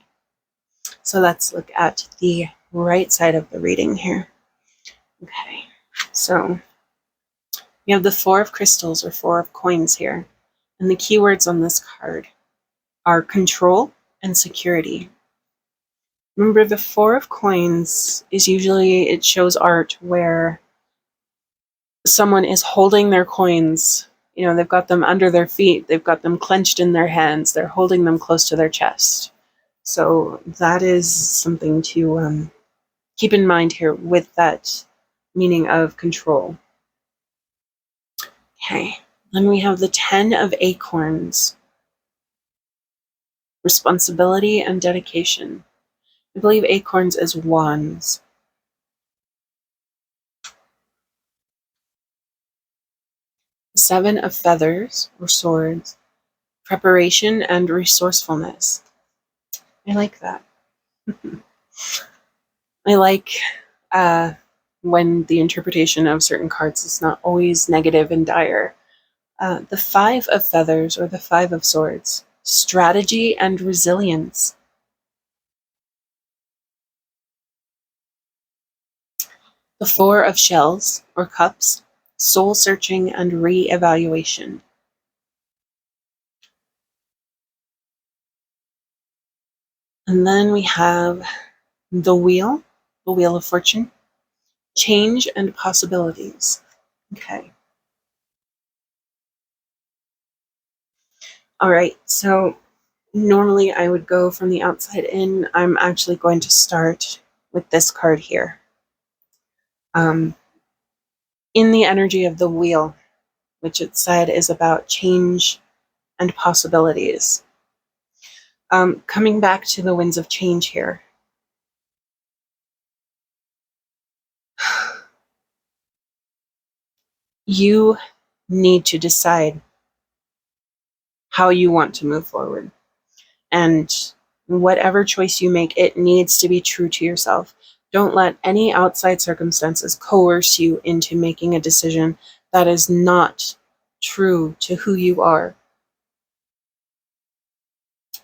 So let's look at the right side of the reading here. Okay, so you have the Four of Crystals or Four of Coins here. And the keywords on this card are control and security. Remember, the Four of Coins is usually, it shows art where someone is holding their coins. They've got them under their feet, they've got them clenched in their hands, they're holding them close to their chest. So that is something to keep in mind here with that meaning of control. Okay, then we have the Ten of Acorns. Responsibility and dedication. I believe acorns is wands. The Seven of Feathers or swords. Preparation and resourcefulness. I like that. I like when the interpretation of certain cards is not always negative and dire. The Five of Feathers or the Five of Swords. Strategy and resilience. The Four of Shells or Cups. Soul searching and re-evaluation. And then we have the Wheel of Fortune. Change and possibilities. Okay. All right, so normally I would go from the outside in. I'm actually going to start with this card here. In the energy of the Wheel, which it said is about change and possibilities. Coming back to the winds of change here. You need to decide how you want to move forward. And whatever choice you make, it needs to be true to yourself. Don't let any outside circumstances coerce you into making a decision that is not true to who you are.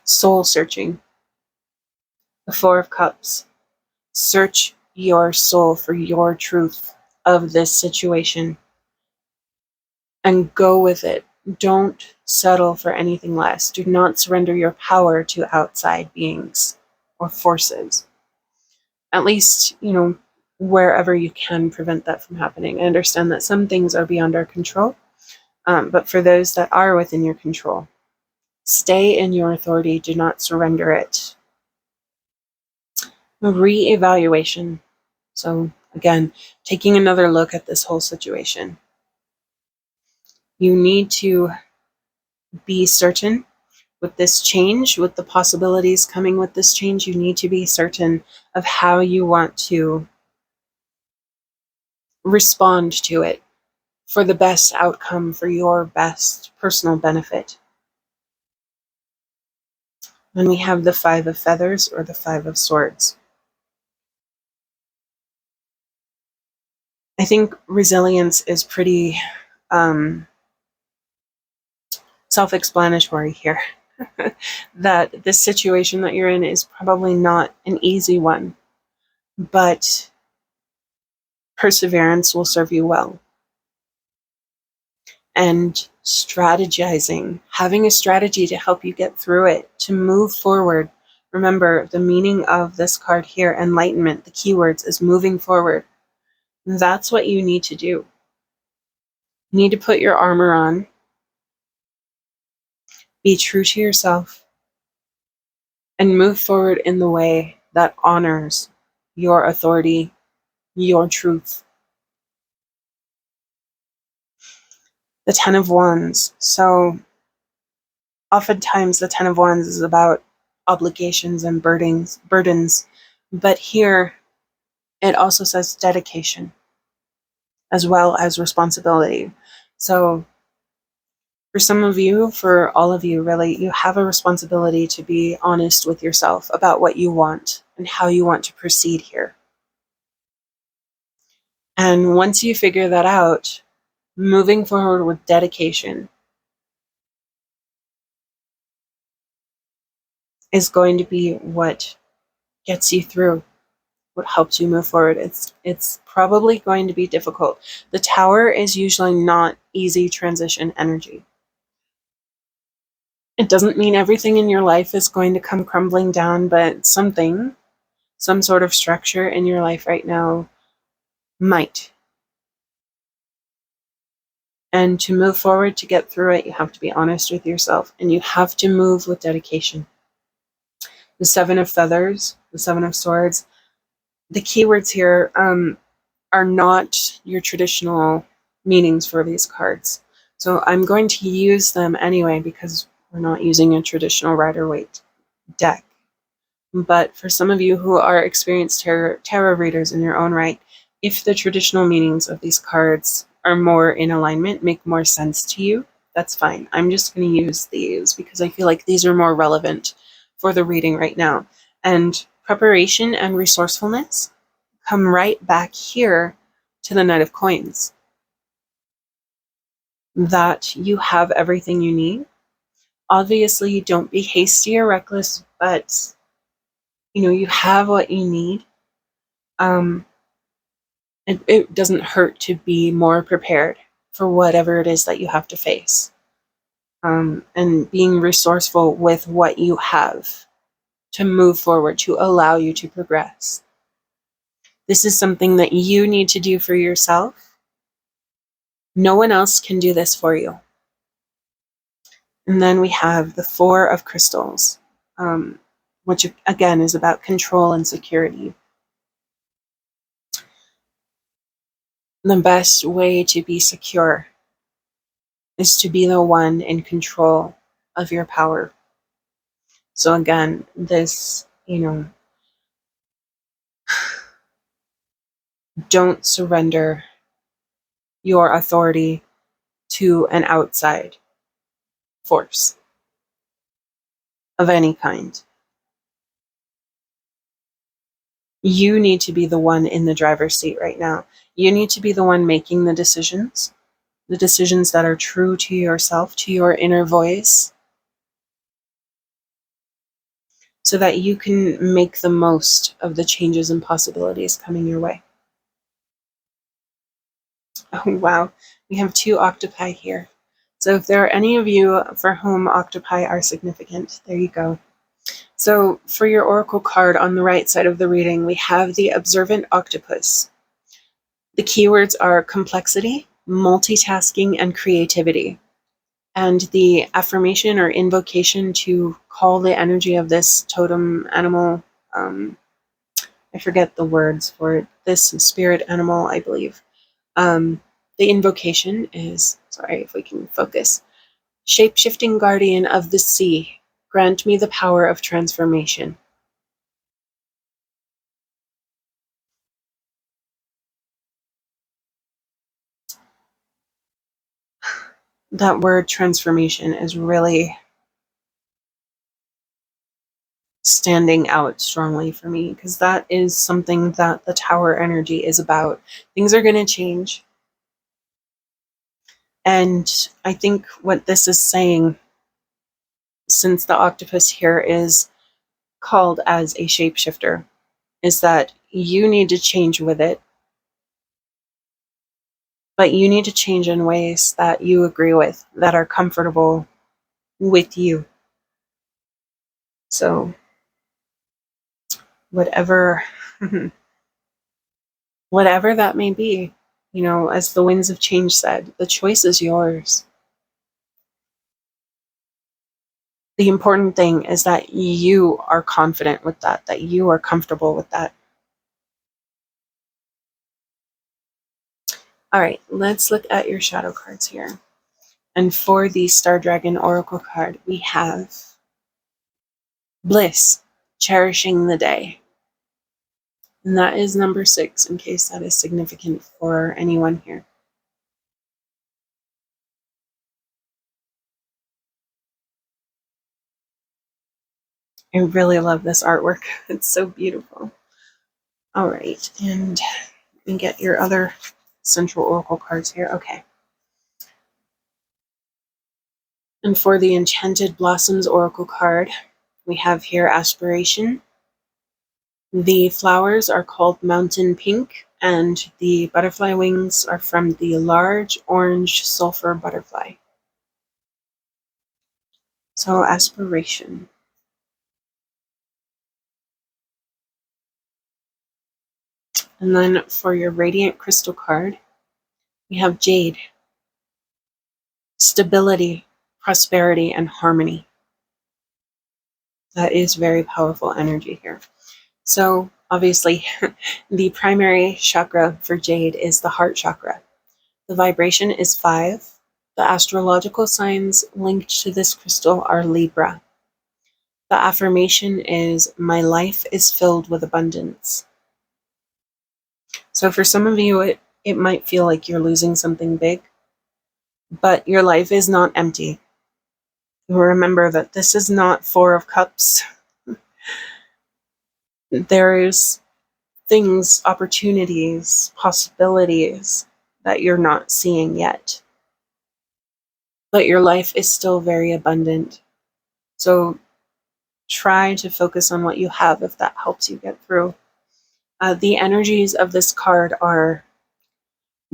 Soul searching. The Four of Cups. Search your soul for your truth of this situation and go with it. Don't settle for anything less. Do not surrender your power to outside beings or forces. At least, wherever you can prevent that from happening. I understand that some things are beyond our control, but for those that are within your control, stay in your authority. Do not surrender it. Re-evaluation. So again, taking another look at this whole situation. You need to be certain with this change, with the possibilities coming with this change. You need to be certain of how you want to respond to it for the best outcome, for your best personal benefit. Then we have the Five of Feathers or the Five of Swords. I think resilience is pretty self-explanatory here. That this situation that you're in is probably not an easy one, but perseverance will serve you well. And strategizing, having a strategy to help you get through it, to move forward. Remember, the meaning of this card here, enlightenment, the keywords is moving forward. That's what you need to do. You need to put your armor on Be true to yourself and move forward in the way that honors your authority, your truth. The Ten of Wands. So oftentimes the Ten of Wands is about obligations and burdens, but here it also says dedication as well as responsibility. So for some of you, for all of you, really, you have a responsibility to be honest with yourself about what you want and how you want to proceed here. And once you figure that out, moving forward with dedication is going to be what gets you through, what helps you move forward. It's probably going to be difficult. The Tower is usually not easy transition energy. It doesn't mean everything in your life is going to come crumbling down, but something, some sort of structure in your life right now might. And to move forward, to get through it, you have to be honest with yourself, and you have to move with dedication. The Seven of Feathers, the Seven of Swords, the keywords here are not your traditional meanings for these cards. So I'm going to use them anyway because we're not using a traditional Rider-Waite deck. But for some of you who are experienced tarot readers in your own right, if the traditional meanings of these cards are more in alignment, make more sense to you, that's fine. I'm just going to use these because I feel like these are more relevant for the reading right now. And preparation and resourcefulness come right back here to the Knight of Coins. That you have everything you need. Obviously, don't be hasty or reckless, but you have what you need. It doesn't hurt to be more prepared for whatever it is that you have to face. And being resourceful with what you have to move forward, to allow you to progress. This is something that you need to do for yourself. No one else can do this for you. And then we have the Four of Crystals, which again is about control and security. The best way to be secure is to be the one in control of your power. So again, this, don't surrender your authority to an outside force of any kind. You need to be the one in the driver's seat right now. You need to be the one making the decisions that are true to yourself, to your inner voice, so that you can make the most of the changes and possibilities coming your way. Oh, wow. We have two octopi here. So if there are any of you for whom octopi are significant, there you go. So for your oracle card on the right side of the reading, we have the observant octopus. The keywords are complexity, multitasking, and creativity. And the affirmation or invocation to call the energy of this totem animal, I forget the words for it, this spirit animal, I believe. The invocation is, sorry if we can focus, shape-shifting guardian of the sea, grant me the power of transformation. That word transformation is really standing out strongly for me because that is something that the Tower energy is about. Things are going to change. And I think what this is saying, since the octopus here is called as a shapeshifter, is that you need to change with it, but you need to change in ways that you agree with, that are comfortable with you. So whatever whatever that may be, as the Winds of Change said, the choice is yours. The important thing is that you are confident with that you are comfortable with that. All right, let's look at your shadow cards here. And for the Star Dragon Oracle card, we have Bliss, cherishing the day. And that is number 6, in case that is significant for anyone here. I really love this artwork. It's so beautiful. All right, and let me get your other Central Oracle cards here. Okay. And for the Enchanted Blossoms Oracle card, we have here Aspiration. The flowers are called Mountain Pink, and the butterfly wings are from the large orange sulfur butterfly. So, Aspiration. And then for your Radiant Crystal card, we have Jade. Stability, prosperity, and harmony. That is very powerful energy here. So, obviously, the primary chakra for Jade is the heart chakra. The vibration is 5. The astrological signs linked to this crystal are Libra. The affirmation is, my life is filled with abundance. So for some of you, it might feel like you're losing something big, but your life is not empty. Remember that this is not 4 of Cups. There's things, opportunities, possibilities that you're not seeing yet. But your life is still very abundant. So try to focus on what you have if that helps you get through. The energies of this card are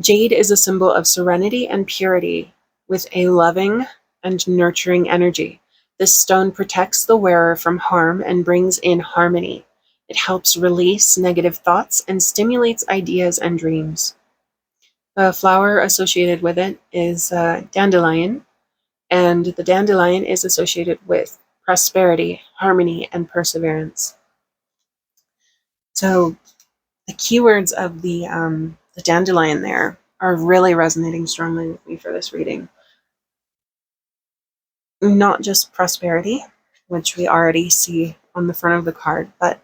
Jade is a symbol of serenity and purity with a loving and nurturing energy. This stone protects the wearer from harm and brings in harmony. It helps release negative thoughts and stimulates ideas and dreams. The flower associated with it is dandelion, and the dandelion is associated with prosperity, harmony, and perseverance. So the keywords of the dandelion there are really resonating strongly with me for this reading. Not just prosperity, which we already see on the front of the card, but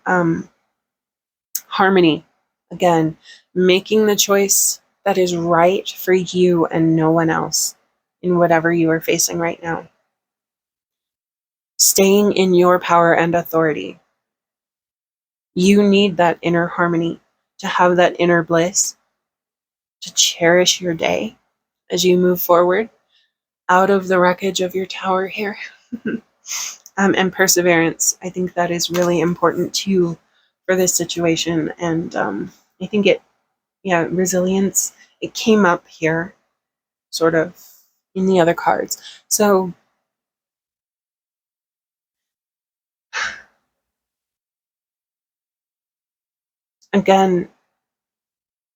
harmony. Again, making the choice that is right for you and no one else in whatever you are facing right now. Staying in your power and authority. You need that inner harmony to have that inner bliss, to cherish your day as you move forward out of the wreckage of your tower here. And perseverance. I think that is really important too for this situation. And I think resilience, it came up here sort of in the other cards. So again,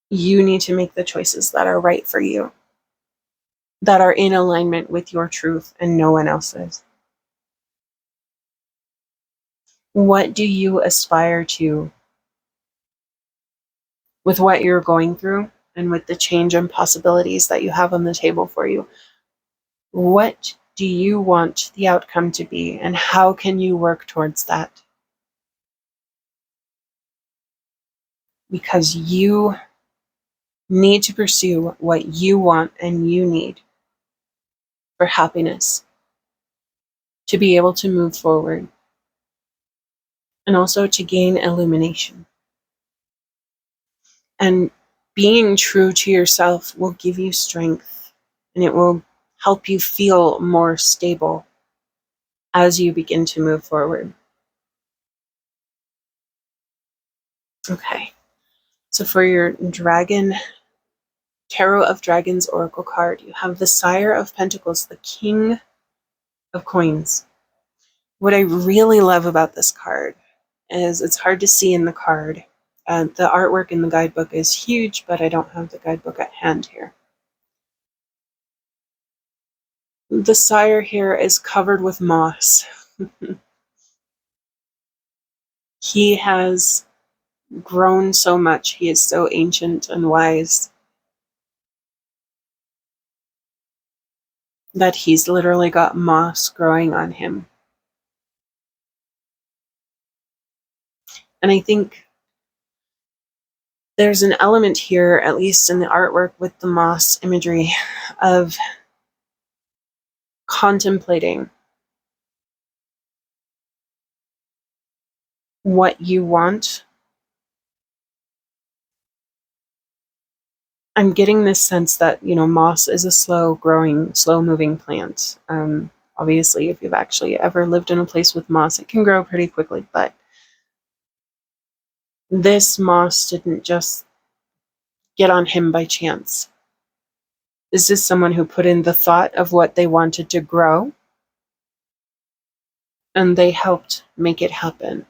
you need to make the choices that are right for you, that are in alignment with your truth and no one else's. What do you aspire to with what you're going through and with the change and possibilities that you have on the table for you? What do you want the outcome to be, and how can you work towards that? Because you need to pursue what you want and you need for happiness, to be able to move forward, and also to gain illumination. And being true to yourself will give you strength, and it will help you feel more stable as you begin to move forward. Okay, so for your Dragon Tarot of Dragons Oracle card, you have the Sire of Pentacles, the King of Coins. What I really love about this card is it's hard to see in the card. The artwork in the guidebook is huge, but I don't have the guidebook at hand here. The Sire here is covered with moss. He has grown so much. He is so ancient and wise that he's literally got moss growing on him. And I think there's an element here, at least in the artwork with the moss imagery, of contemplating what you want. I'm getting this sense that, moss is a slow growing, slow moving plant. Obviously, if you've actually ever lived in a place with moss, it can grow pretty quickly, but this moss didn't just get on him by chance. This is someone who put in the thought of what they wanted to grow, and they helped make it happen.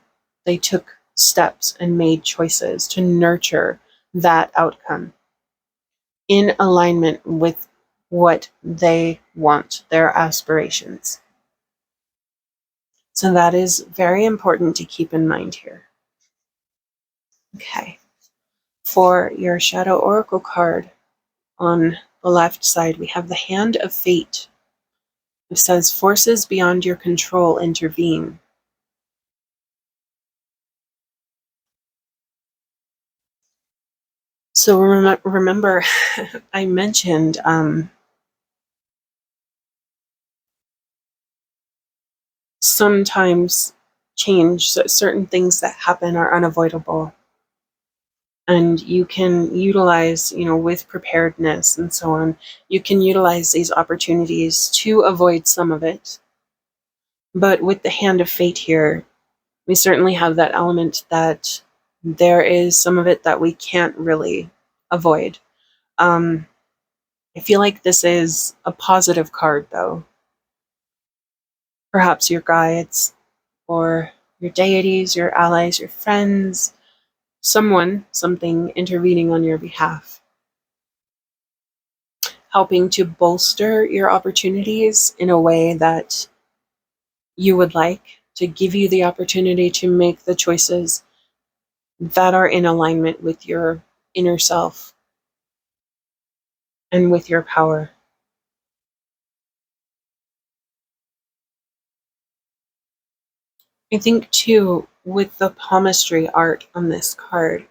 They took steps and made choices to nurture that outcome in alignment with what they want, their aspirations. So that is very important to keep in mind here. Okay. For your Shadow Oracle card on the left side, we have the Hand of Fate. It says, forces beyond your control intervene. So remember, I mentioned sometimes change, so certain things that happen are unavoidable. And you can utilize, with preparedness and so on, you can utilize these opportunities to avoid some of it. But with the Hand of Fate here, we certainly have that element that there is some of it that we can't really avoid. I feel like this is a positive card, though. Perhaps your guides or your deities, your allies, your friends, something intervening on your behalf, helping to bolster your opportunities in a way that you would like, to give you the opportunity to make the choices that are in alignment with your inner self and with your power. I think, too, with the palmistry art on this card,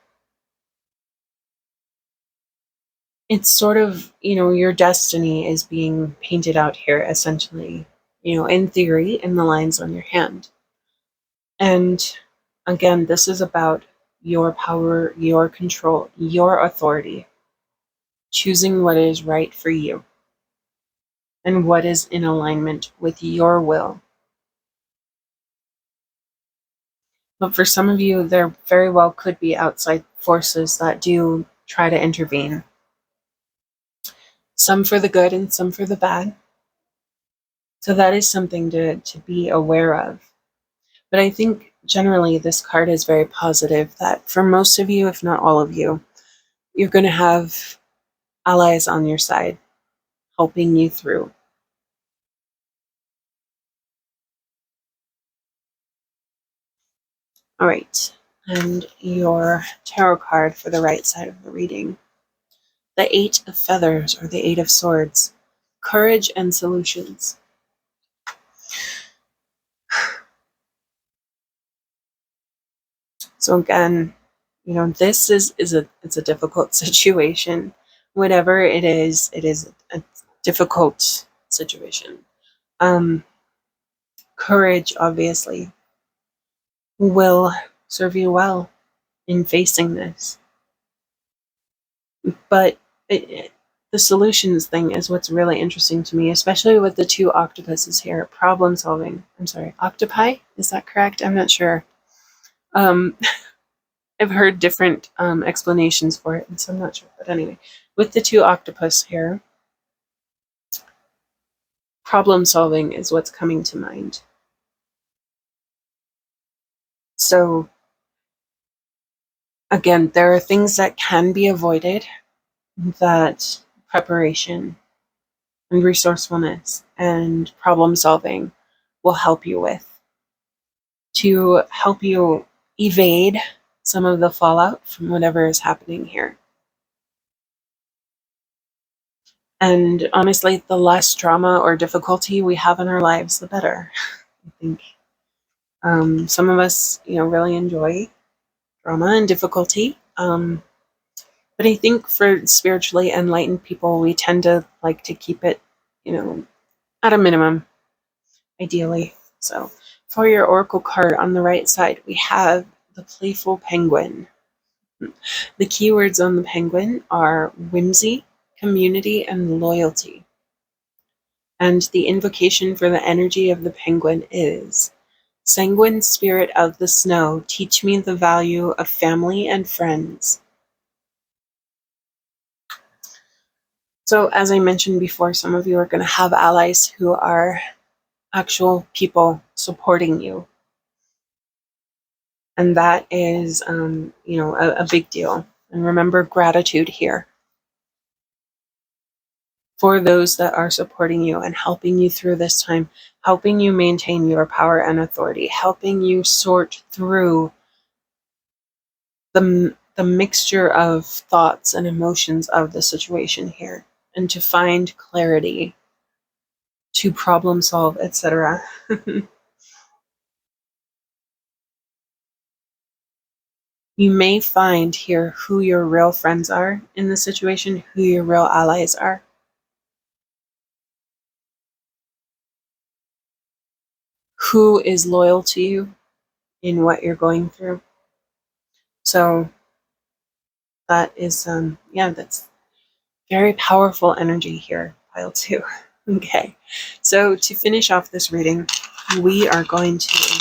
it's sort of, your destiny is being painted out here, essentially, in theory, in the lines on your hand. And again, this is about your power, your control, your authority, choosing what is right for you and what is in alignment with your will. But for some of you, there very well could be outside forces that do try to intervene. Some for the good and some for the bad. So that is something to be aware of. But I think generally this card is very positive, that for most of you, if not all of you, you're going to have allies on your side helping you through. All right, and your tarot card for the right side of the reading. The Eight of Feathers, or the Eight of Swords. Courage and solutions. So again, this is it's a difficult situation. Whatever it is a difficult situation. Courage, obviously, will serve you well in facing this. But the solutions thing is what's really interesting to me, especially with the two octopuses here. Problem solving. I'm sorry, octopi? Is that correct? I'm not sure. I've heard different explanations for it, and so I'm not sure. But anyway, with the two octopus here, problem solving is what's coming to mind. So again, there are things that can be avoided that preparation and resourcefulness and problem solving will help you with. to help you evade some of the fallout from whatever is happening here. And honestly, the less drama or difficulty we have in our lives, the better. I think some of us, really enjoy drama and difficulty. But I think for spiritually enlightened people, we tend to like to keep it, at a minimum, ideally. So for your oracle card on the right side, we have the playful penguin. The keywords on the penguin are whimsy, community, and loyalty. And the invocation for the energy of the penguin is, sanguine spirit of the snow, teach me the value of family and friends. So as I mentioned before, some of you are going to have allies who are actual people supporting you. And that is, a big deal. And remember gratitude here for those that are supporting you and helping you through this time, helping you maintain your power and authority, helping you sort through the mixture of thoughts and emotions of the situation here, and to find clarity, to problem solve, etc. You may find here who your real friends are in the situation, who your real allies are. Who is loyal to you in what you're going through. So that is, that's very powerful energy here, pile 2. Okay, so to finish off this reading, we are going to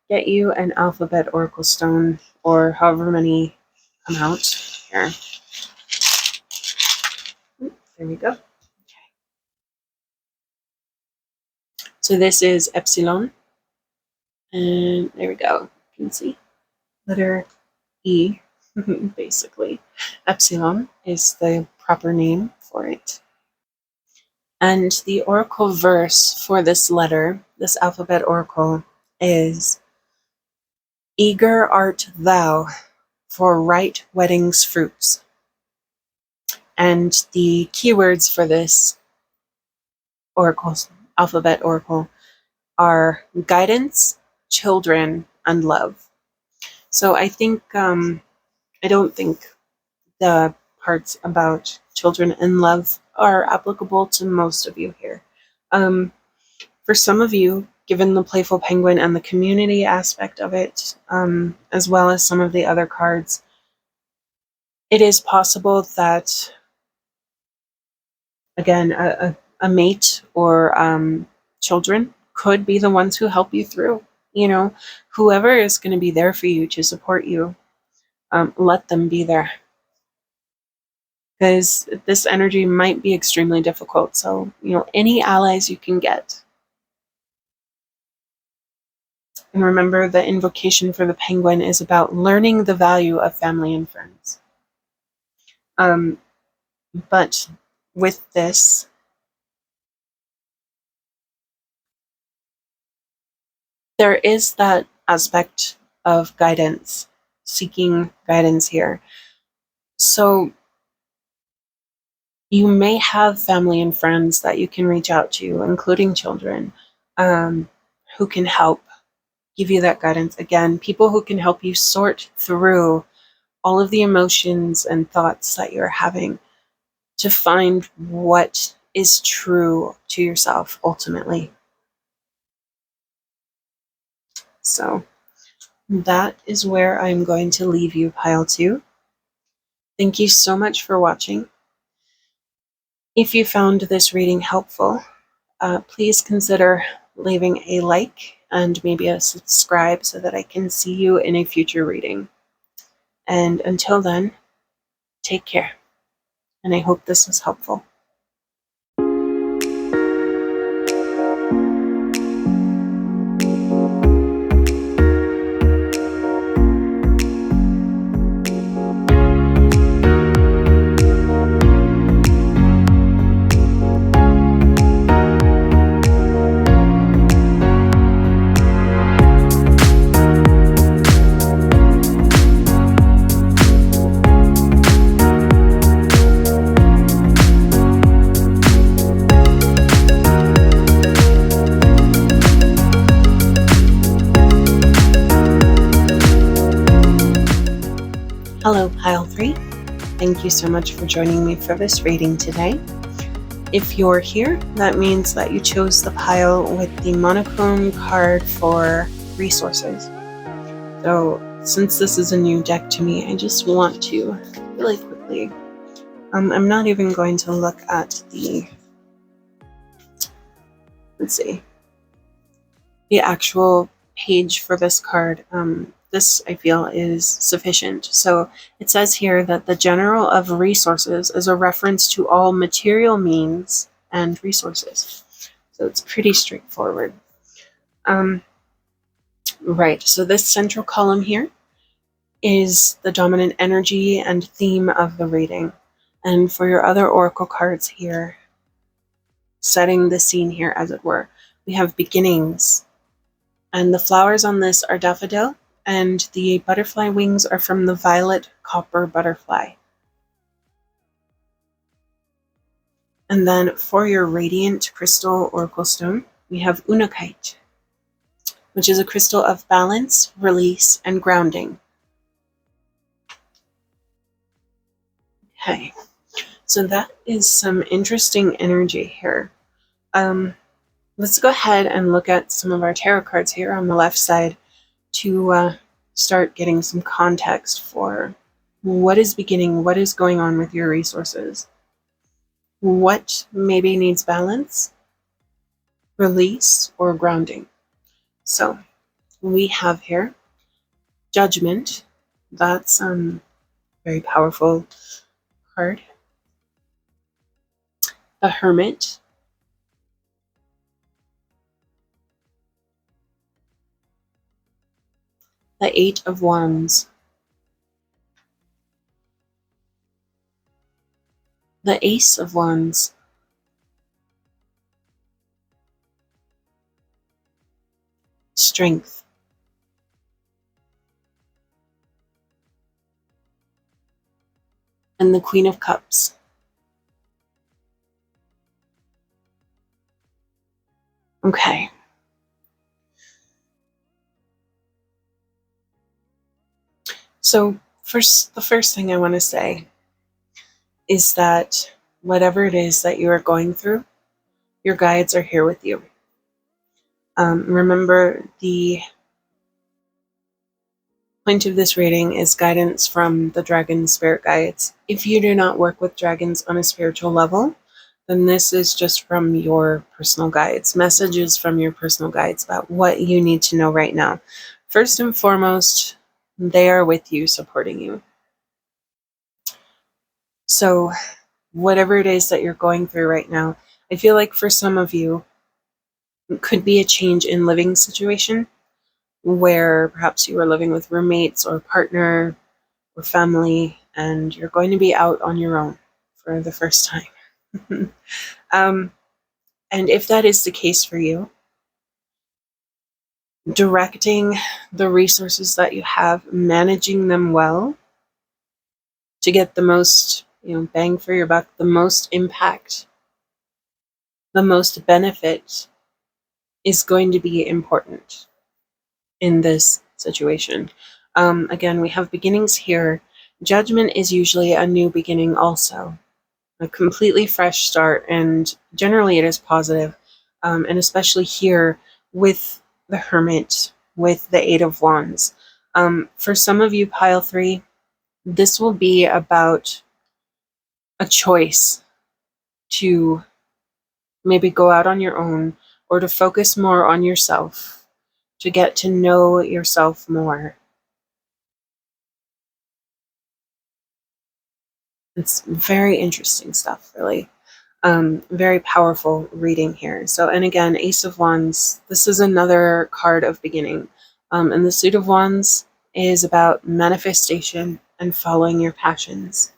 get you an alphabet oracle stone, or however many come out here. There we go. So this is Epsilon, and there we go. You can see letter E, basically. Epsilon is the proper name for it. And the oracle verse for this letter, this alphabet oracle, is, eager art thou for right wedding's fruits. And the keywords for this alphabet oracle are guidance, children, and love. So I think, I don't think the parts about children and love are applicable to most of you here. For some of you, given the playful penguin and the community aspect of it, as well as some of the other cards, it is possible that, again, a mate or children could be the ones who help you through. Whoever is going to be there for you to support you, let them be there. Because this energy might be extremely difficult. So, any allies you can get. And remember, the invocation for the penguin is about learning the value of family and friends. But with this, there is that aspect of guidance, seeking guidance here. So you may have family and friends that you can reach out to, including children, who can help give you that guidance. Again, people who can help you sort through all of the emotions and thoughts that you're having to find what is true to yourself ultimately. So that is where I'm going to leave you, pile 2. Thank you so much for watching. If you found this reading helpful, please consider leaving a like and maybe a subscribe so that I can see you in a future reading. And until then, take care. And I hope this was helpful. Hello, Pile 3. Thank you so much for joining me for this reading today. If you're here, that means that you chose the pile with the monochrome card for resources. So since this is a new deck to me, I just want to really quickly, I'm not even going to look at the, the actual page for this card. This, I feel, is sufficient. So it says here that the general of resources is a reference to all material means and resources. So it's pretty straightforward. Right, so this central column here is the dominant energy and theme of the reading. And for your other oracle cards here, setting the scene here, as it were, we have beginnings. And the flowers on this are daffodil, and the butterfly wings are from the violet copper butterfly. And then for your radiant crystal oracle stone, we have Unakite, which is a crystal of balance, release, and grounding. Okay, so that is some interesting energy here. Let's go ahead and look at some of our tarot cards here on the left side to start getting some context for what is beginning, what is going on with your resources, what maybe needs balance, release, or grounding. So we have here Judgment. That's very powerful card. The Hermit. The Eight of Wands. The Ace of Wands. Strength. And the Queen of Cups. Okay. So the first thing I want to say is that whatever it is that you are going through, your guides are here with you. Remember, the point of this reading is guidance from the dragon spirit guides. If you do not work with dragons on a spiritual level, then this is just from your personal guides, messages from your personal guides about what you need to know right now. First and foremost, they are with you, supporting you. So whatever it is that you're going through right now, I feel like for some of you, it could be a change in living situation where perhaps you are living with roommates or partner or family, and you're going to be out on your own for the first time. And if that is the case for you, directing the resources that you have, managing them well to get the most, bang for your buck, the most impact, the most benefit is going to be important in this situation. Again, we have beginnings here. Judgment is usually a new beginning also, a completely fresh start, and generally it is positive. And especially here with the Hermit, with the Eight of Wands. For some of you, Pile 3, this will be about a choice to maybe go out on your own or to focus more on yourself, to get to know yourself more. It's very interesting stuff, really. Very powerful reading here. So, and again, Ace of Wands, this is another card of beginning. And the Suit of Wands is about manifestation and following your passions.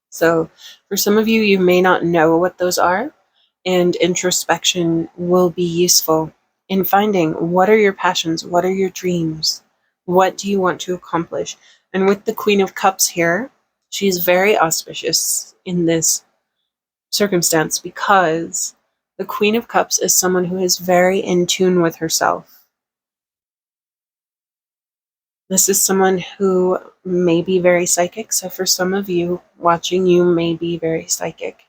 So for some of you, you may not know what those are, and introspection will be useful in finding what are your passions, what are your dreams, what do you want to accomplish. And with the Queen of Cups here, she's very auspicious in this circumstance because the Queen of Cups is someone who is very in tune with herself. This is someone who may be very psychic. So for some of you watching, you may be very psychic.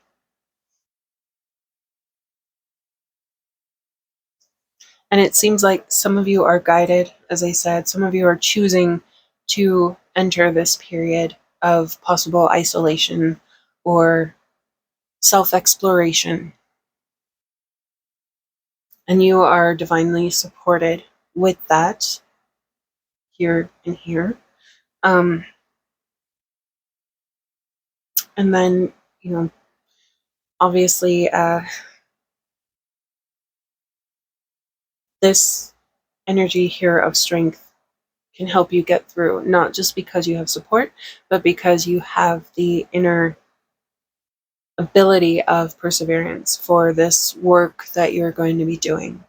And it seems like some of you are guided, as I said, some of you are choosing to enter this period of possible isolation or self-exploration. And you are divinely supported with that here and here. And then, obviously, this energy here of strength can help you get through, not just because you have support, but because you have the inner ability of perseverance for this work that you're going to be doing.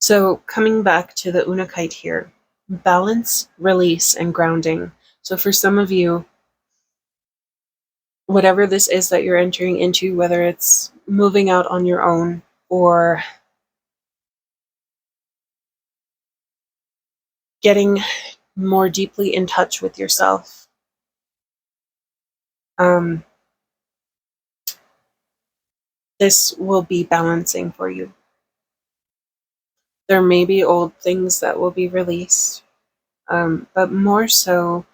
So coming back to the Unakite here, balance, release, and grounding. So for some of you, whatever this is that you're entering into, whether it's moving out on your own or getting more deeply in touch with yourself, this will be balancing for you. There may be old things that will be released, but more so,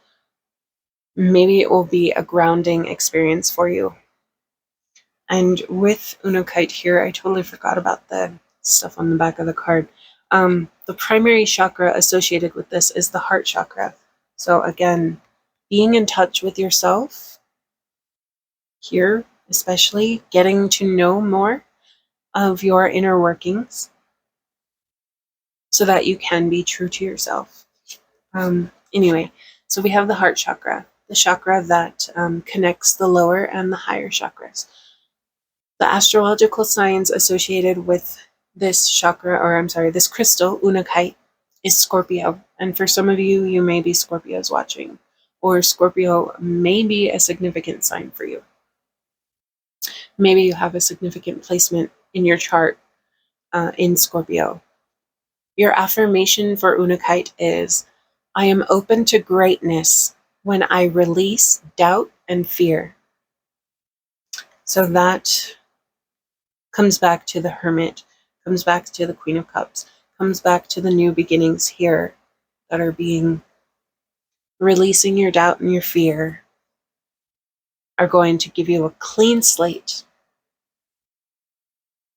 maybe it will be a grounding experience for you. And with Unakite here, I totally forgot about the stuff on the back of the card. The primary chakra associated with this is the heart chakra. So again, being in touch with yourself here, especially getting to know more of your inner workings so that you can be true to yourself. Anyway, so we have the heart chakra, the chakra that connects the lower and the higher chakras. The astrological signs associated with this chakra, this crystal, Unakite, is Scorpio. And for some of you, you may be Scorpios watching, or Scorpio may be a significant sign for you. Maybe you have a significant placement in your chart in Scorpio. Your affirmation for Unakite is, I am open to greatness when I release doubt and fear. So that comes back to the Hermit, comes back to the Queen of Cups, comes back to the new beginnings here that are being, releasing your doubt and your fear are going to give you a clean slate.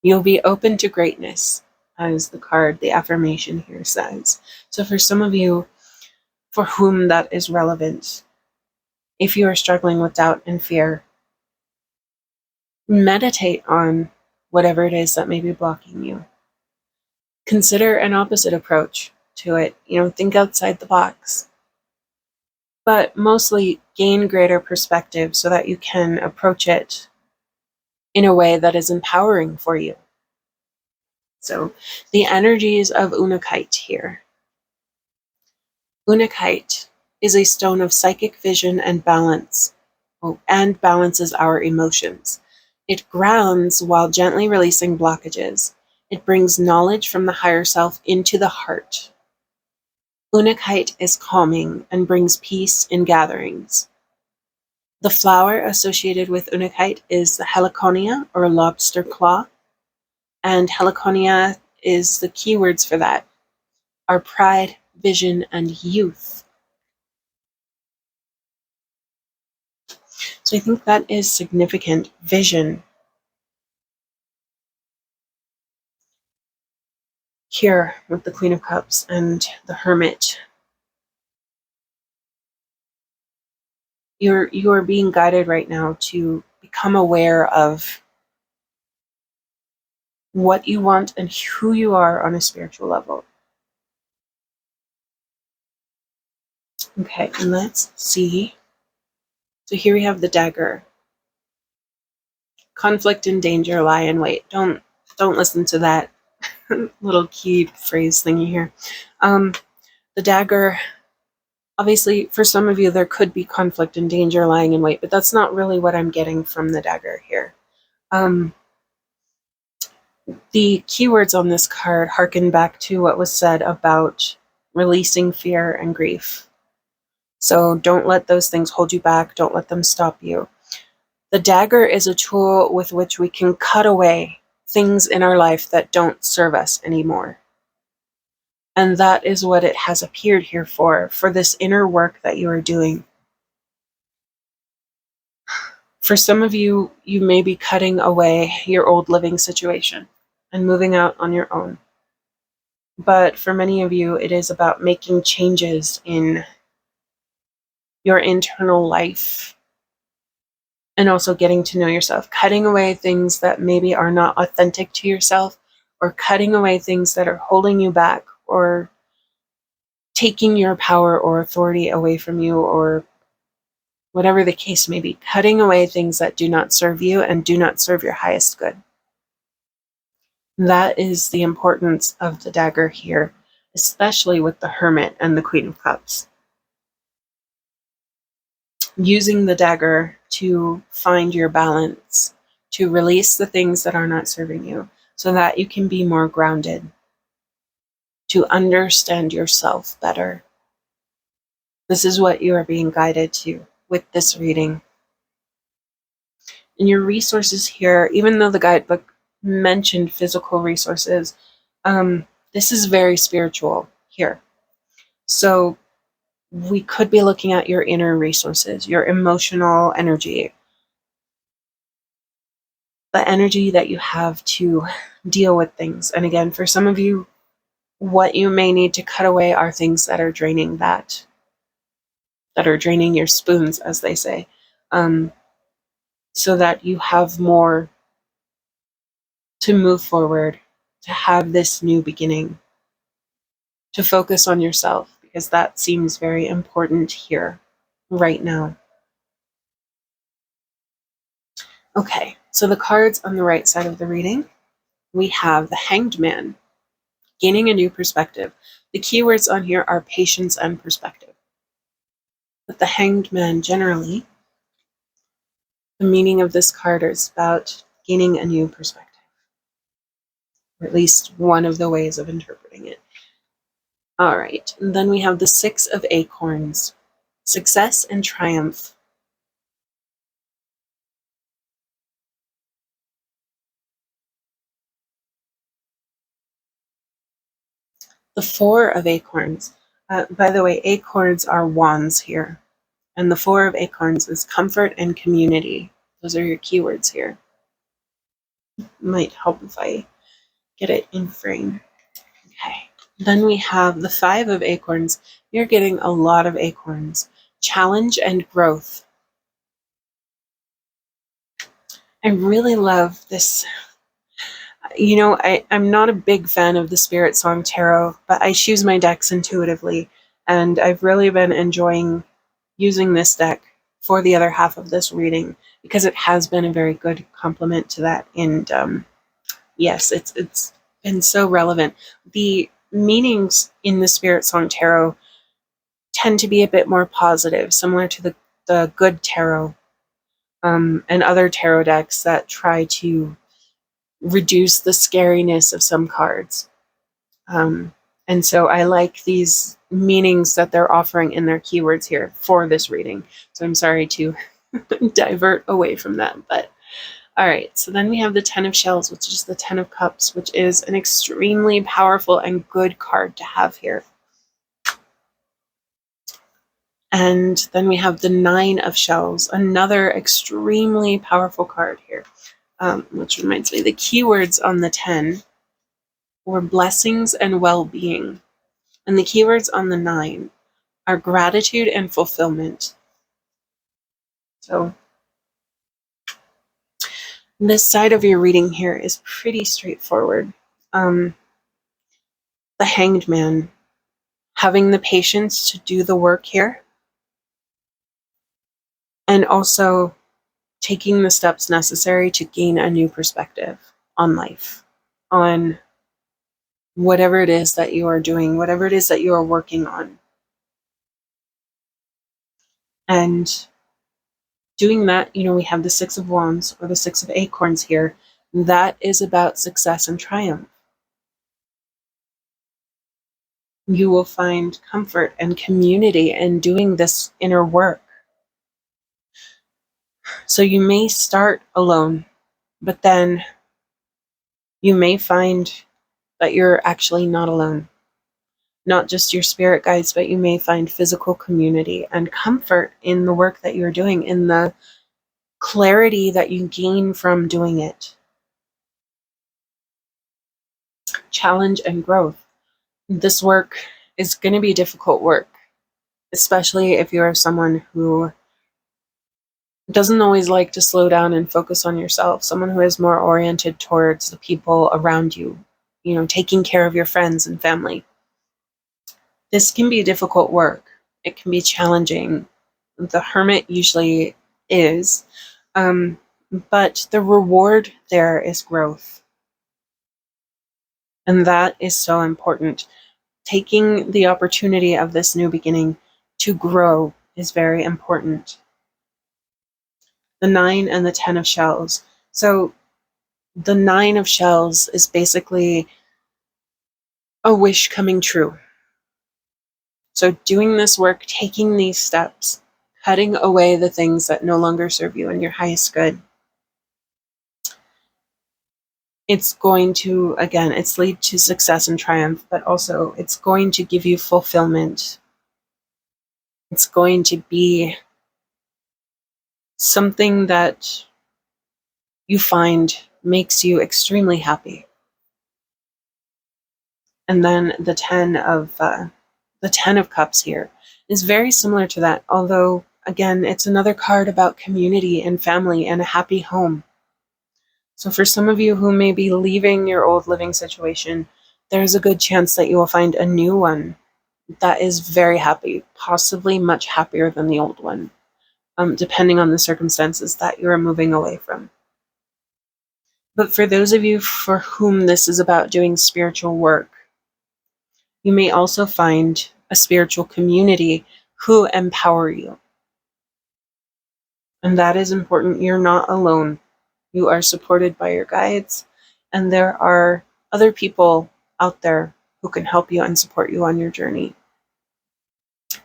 You'll be open to greatness, as the card, the affirmation here says. So for some of you for whom that is relevant, if you are struggling with doubt and fear, meditate on whatever it is that may be blocking you. Consider an opposite approach to it. Think outside the box. But mostly gain greater perspective so that you can approach it in a way that is empowering for you. So the energies of Unakite here. Unakite is a stone of psychic vision and balance, and balances our emotions. It grounds while gently releasing blockages. It brings knowledge from the higher self into the heart. Unakite is calming and brings peace in gatherings. The flower associated with Unakite is the heliconia, or lobster claw. And heliconia is the keywords for that, are pride, vision, and youth. So I think that is significant. Vision. Here with the Queen of Cups and the Hermit. You are being guided right now to become aware of what you want and who you are on a spiritual level. Okay, and let's see. So here we have the dagger. Conflict and danger lie in wait. Don't listen to that little key phrase thingy here. The dagger, obviously, for some of you, there could be conflict and danger lying in wait, but that's not really what I'm getting from the dagger here. The keywords on this card harken back to what was said about releasing fear and grief. So don't let those things hold you back. Don't let them stop you. The dagger is a tool with which we can cut away things in our life that don't serve us anymore. And that is what it has appeared here for this inner work that you are doing. For some of you, you may be cutting away your old living situation and moving out on your own. But for many of you, it is about making changes in your internal life and also getting to know yourself, cutting away things that maybe are not authentic to yourself, or cutting away things that are holding you back or taking your power or authority away from you, or whatever the case may be, cutting away things that do not serve you and do not serve your highest good. That is the importance of the dagger here, especially with the Hermit and the Queen of Cups. Using the dagger to find your balance, to release the things that are not serving you, so that you can be more grounded, to understand yourself better. This is what you are being guided to with this reading. And your resources here, even though the guidebook mentioned physical resources, this is very spiritual here. So we could be looking at your inner resources, your emotional energy, the energy that you have to deal with things. And again, for some of you, what you may need to cut away are things that are draining your spoons, as they say, so that you have more to move forward, to have this new beginning, to focus on yourself, because that seems very important here right now. Okay, so the cards on the right side of the reading, we have the Hanged Man, gaining a new perspective. The keywords on here are patience and perspective. But the Hanged Man, generally, the meaning of this card is about gaining a new perspective, or at least one of the ways of interpreting it. All right, and then we have the Six of Acorns, success and triumph. The Four of Acorns. By the way, acorns are wands here. And the Four of Acorns is comfort and community. Those are your keywords here. Might help if I get it in frame. Okay. Then we have the Five of Acorns. You're getting a lot of acorns. Challenge and growth. I really love this. You know, I'm not a big fan of the Spirit Song Tarot, but I choose my decks intuitively. And I've really been enjoying using this deck for the other half of this reading, because it has been a very good complement to that. And yes, it's been so relevant. The meanings in the Spirit Song Tarot tend to be a bit more positive, similar to the Good Tarot, and other tarot decks that try to reduce the scariness of some cards. And so I like these meanings that they're offering in their keywords here for this reading. So I'm sorry to divert away from that. But all right, so then we have the Ten of Shells, which is the Ten of Cups, which is an extremely powerful and good card to have here. And then we have the Nine of Shells, another extremely powerful card here, which reminds me, the keywords on the 10 were blessings and well-being. And the keywords on the 9 are gratitude and fulfillment. So this side of your reading here is pretty straightforward. The Hanged Man, having the patience to do the work here, and also taking the steps necessary to gain a new perspective on life, on whatever it is that you are doing, whatever it is that you are working on. And doing that, you know, we have the Six of Wands or the Six of Acorns here, That is about success and triumph. You will find comfort and community in doing this inner work. So you may start alone, but then you may find that you're actually not alone. Not just your spirit guides, but you may find physical community and comfort in the work that you're doing, in the clarity that you gain from doing it. Challenge and growth. This work is going to be difficult work, especially if you're someone who doesn't always like to slow down and focus on yourself, someone who is more oriented towards the people around you, taking care of your friends and family. This can be difficult work. It can be challenging. The hermit usually is, but the reward there is growth. And that is so important. Taking the opportunity of this new beginning to grow is very important. The 9 and the 10 of shells. So the 9 of shells is basically a wish coming true. So doing this work, taking these steps, cutting away the things that no longer serve you and your highest good. It's going to, again, it's lead to success and triumph, but also it's going to give you fulfillment. It's going to be something that you find makes you extremely happy. And then the 10 of Cups here is very similar to that, although again, it's another card about community and family and a happy home. So for some of you who may be leaving your old living situation, there's a good chance that you will find a new one that is very happy, possibly much happier than the old one, depending on the circumstances that you are moving away from. But for those of you for whom this is about doing spiritual work, you may also find a spiritual community who empower you. And that is important. You're not alone. You are supported by your guides, and there are other people out there who can help you and support you on your journey.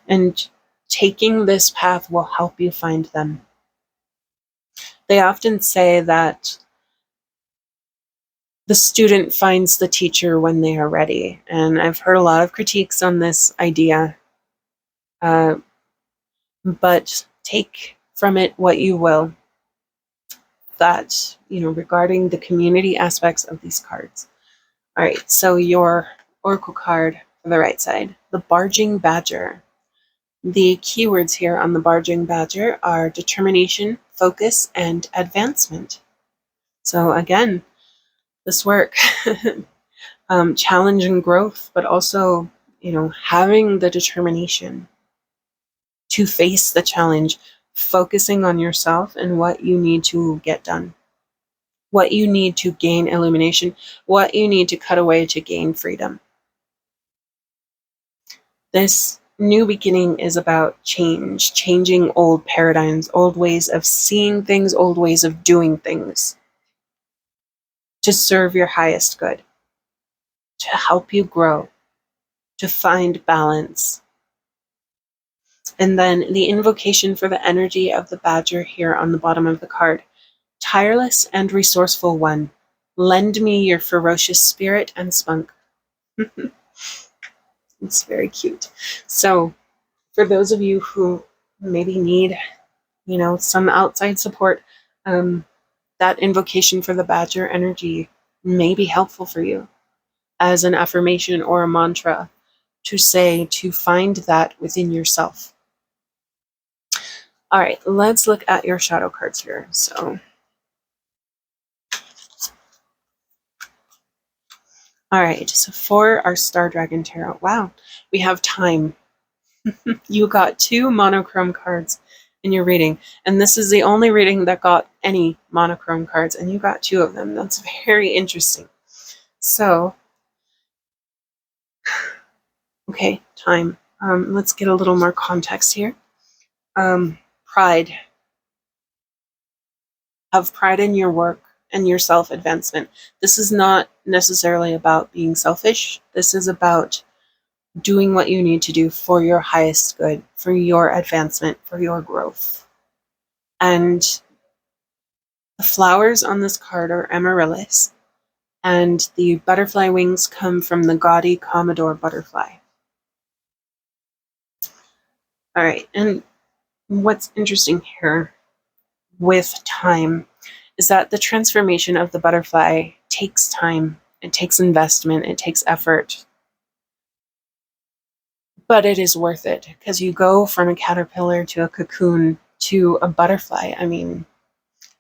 And taking this path will help you find them. They often say that the student finds the teacher when they are ready, and I've heard a lot of critiques on this idea, but take from it what you will. That, regarding the community aspects of these cards. All right, so your oracle card for the right side, the Barging Badger. The keywords here on the Barging Badger are determination, focus, and advancement. So again, this work, challenge and growth, but also, having the determination to face the challenge, focusing on yourself and what you need to get done, what you need to gain illumination, what you need to cut away to gain freedom. This new beginning is about change, changing old paradigms, old ways of seeing things, old ways of doing things, to serve your highest good, to help you grow, to find balance. And then the invocation for the energy of the badger here on the bottom of the card. Tireless and resourceful one, lend me your ferocious spirit and spunk. It's very cute. So for those of you who maybe need, some outside support, that invocation for the badger energy may be helpful for you as an affirmation or a mantra to say, to find that within yourself. All right, let's look at your shadow cards here. So, all right, so for our Star Dragon Tarot, wow, we have time. You got 2 monochrome cards in your reading, and this is the only reading that got any monochrome cards, and you got 2 of them. That's very interesting. So, okay, time. Let's get a little more context here. Pride. Have pride in your work and your self-advancement. This is not necessarily about being selfish. This is about doing what you need to do for your highest good, for your advancement, for your growth. And the flowers on this card are amaryllis, and the butterfly wings come from the gaudy Commodore butterfly. All right, and what's interesting here with time is that the transformation of the butterfly takes time, it takes investment, it takes effort. But it is worth it because you go from a caterpillar to a cocoon to a butterfly. I mean,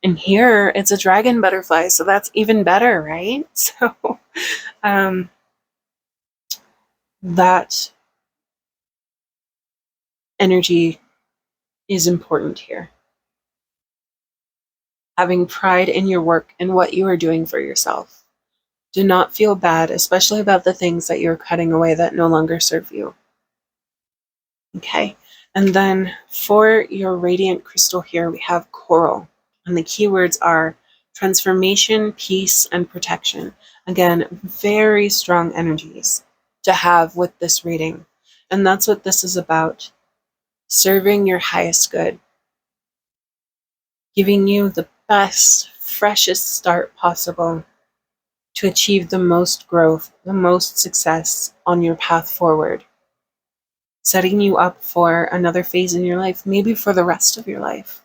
and here it's a dragon butterfly, so that's even better, right? So that energy is important here. Having pride in your work and what you are doing for yourself. Do not feel bad, especially about the things that you're cutting away that no longer serve you. Okay, and then for your radiant crystal here, we have coral. And the keywords are transformation, peace, and protection. Again, very strong energies to have with this reading. And that's what this is about. Serving your highest good. Giving you the best, freshest start possible to achieve the most growth, the most success on your path forward. Setting you up for another phase in your life, maybe for the rest of your life.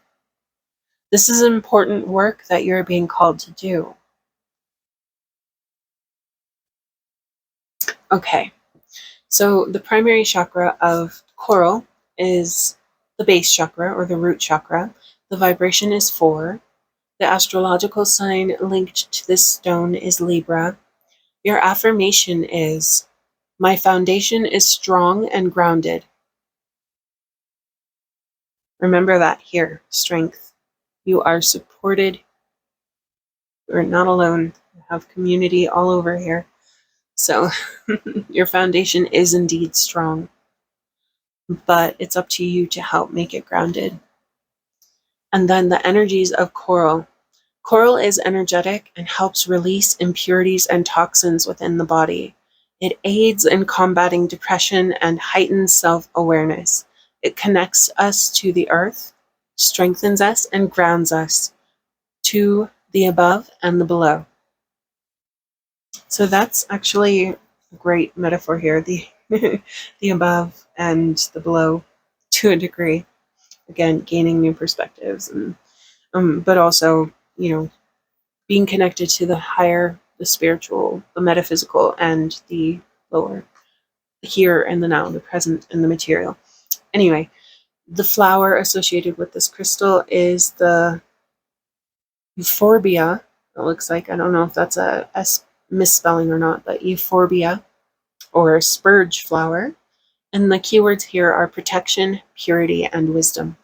This is important work that you're being called to do. Okay, so the primary chakra of coral is the base chakra or the root chakra. The vibration is 4. The astrological sign linked to this stone is Libra. Your affirmation is, my foundation is strong and grounded. Remember that here, strength. You are supported. You're not alone. You have community all over here. So your foundation is indeed strong, but it's up to you to help make it grounded. And then the energies of coral. Coral is energetic and helps release impurities and toxins within the body. It aids in combating depression and heightens self-awareness. It connects us to the earth, strengthens us, and grounds us to the above and the below. So that's actually a great metaphor here, the the above and the below to a degree. Again, gaining new perspectives, and but also, being connected to the higher, the spiritual, the metaphysical, and the lower, the here and the now, the present and the material. Anyway, the flower associated with this crystal is the euphorbia. It looks like, I don't know if that's a misspelling or not, but euphorbia or spurge flower. And the keywords here are protection, purity, and wisdom.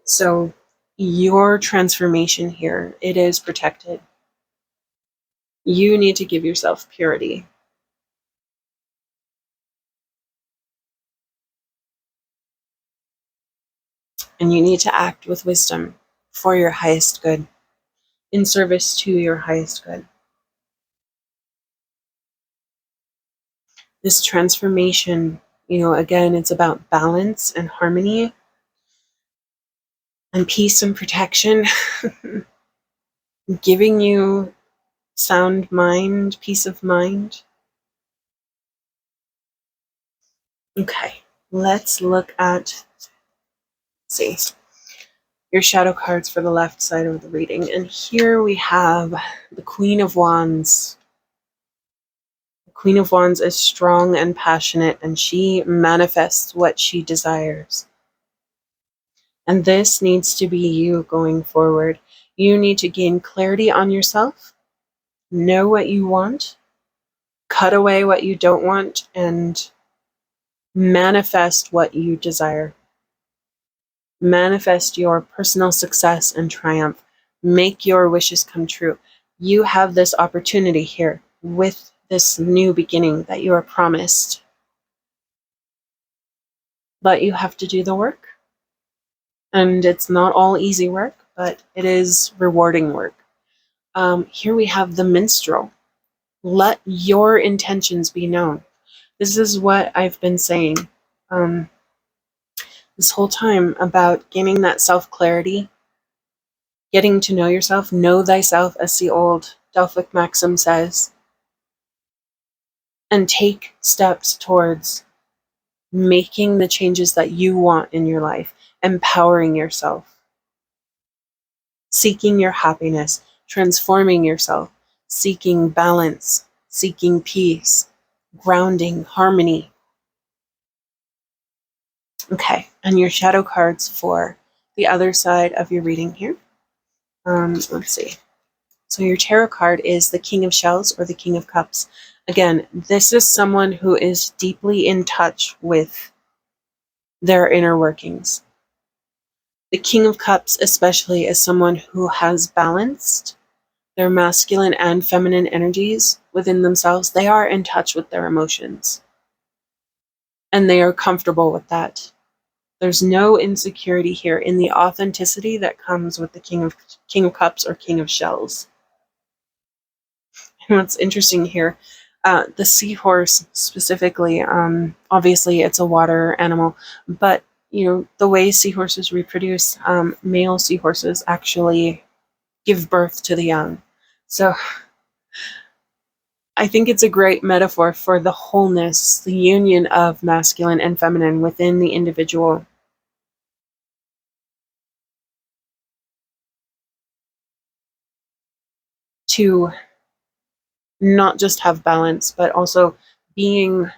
So your transformation here, it is protected. You need to give yourself purity. And you need to act with wisdom for your highest good, in service to your highest good. This transformation, again, it's about balance and harmony and peace and protection, giving you sound mind, peace of mind. Okay, let's look at, your shadow cards for the left side of the reading. And here we have the Queen of Wands. The Queen of Wands is strong and passionate, and she manifests what she desires. And this needs to be you going forward. You need to gain clarity on yourself, know what you want, cut away what you don't want, and manifest what you desire. Manifest your personal success and triumph. Make your wishes come true. You have this opportunity here with this new beginning that you are promised. But you have to do the work. And it's not all easy work, but it is rewarding work. Here we have the minstrel. Let your intentions be known. This is what I've been saying this whole time about gaining that self-clarity, getting to know yourself, know thyself, as the old Delphic maxim says, and take steps towards making the changes that you want in your life, empowering yourself, seeking your happiness, transforming yourself, seeking balance, seeking peace, grounding, harmony. Okay, and your shadow cards for the other side of your reading here. Let's see. So your tarot card is the King of Shells or the King of Cups. Again, this is someone who is deeply in touch with their inner workings. The King of Cups especially is someone who has balanced their masculine and feminine energies within themselves. They are in touch with their emotions, and they are comfortable with that. There's no insecurity here in the authenticity that comes with the King of Cups or King of Shells. And what's interesting here, the seahorse specifically, obviously it's a water animal, but the way seahorses reproduce, male seahorses actually give birth to the young. So I think it's a great metaphor for the wholeness, the union of masculine and feminine within the individual. To not just have balance, but also being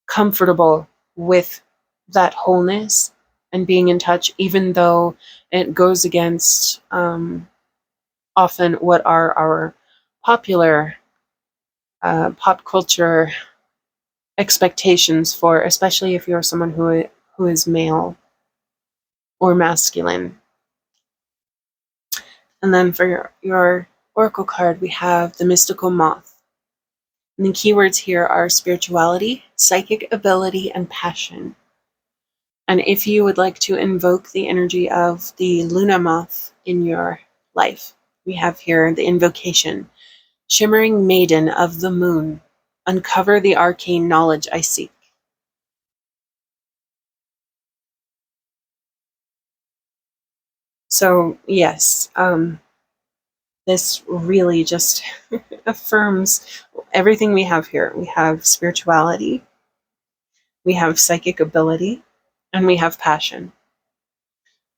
comfortable with that wholeness and being in touch, even though it goes against often what are our popular pop culture expectations for, especially if you're someone who is male or masculine. And then for your oracle card, we have the mystical moth. And the keywords here are spirituality, psychic ability, and passion. And if you would like to invoke the energy of the Luna moth in your life, we have here the invocation. Shimmering maiden of the moon, uncover the arcane knowledge I seek. So yes, this really just affirms everything we have here. We have spirituality, we have psychic ability, and we have passion.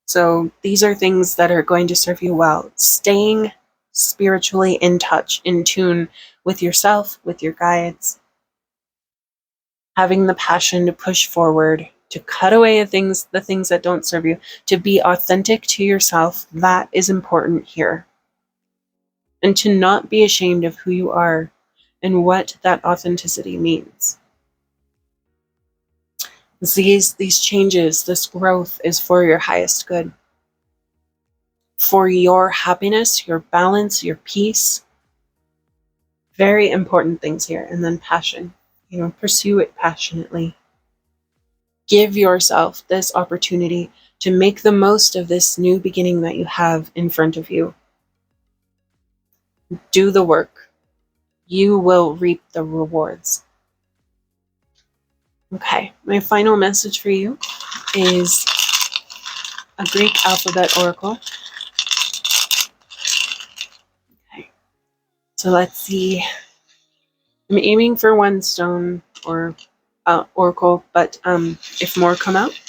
So these are things that are going to serve you well. Staying spiritually in touch, in tune with yourself, with your guides, having the passion to push forward, to cut away the things that don't serve you, to be authentic to yourself. That is important here. And to not be ashamed of who you are and what that authenticity means. These changes, this growth is for your highest good. For your happiness, your balance, your peace. Very important things here. And then passion. Pursue it passionately. Give yourself this opportunity to make the most of this new beginning that you have in front of you. Do the work. You will reap the rewards. Okay, my final message for you is a Greek alphabet oracle. Okay, so let's see. I'm aiming for one stone or oracle, but if more come out,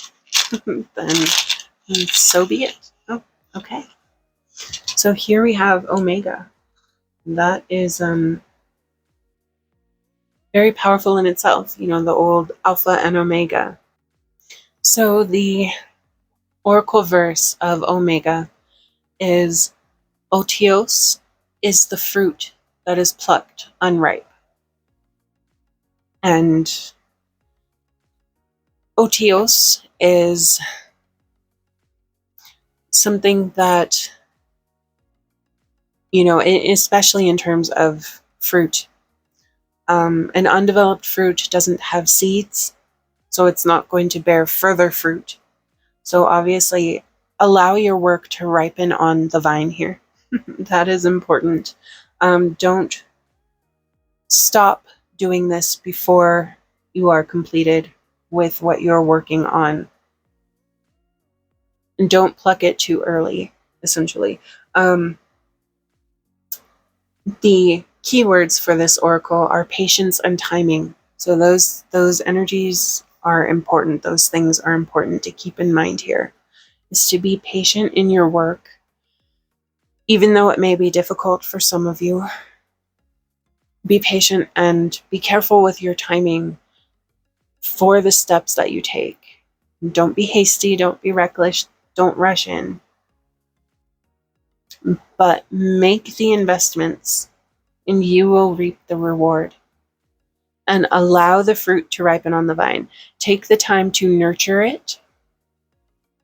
then so be it. Oh, okay. So here we have Omega. That is very powerful in itself, the old Alpha and Omega. So the oracle verse of Omega is, Otios is the fruit that is plucked unripe. And Otios is something that, especially in terms of fruit, an undeveloped fruit doesn't have seeds, so it's not going to bear further fruit. So obviously allow your work to ripen on the vine here. That is important. Don't stop doing this before you are completed with what you're working on. And don't pluck it too early, essentially. The keywords for this oracle are patience and timing. So those energies are important. Those things are important to keep in mind here. Is to be patient in your work, even though it may be difficult for some of you. Be patient and be careful with your timing for the steps that you take. Don't be hasty, don't be reckless, don't rush in. But make the investments and you will reap the reward. And allow the fruit to ripen on the vine. Take the time to nurture it.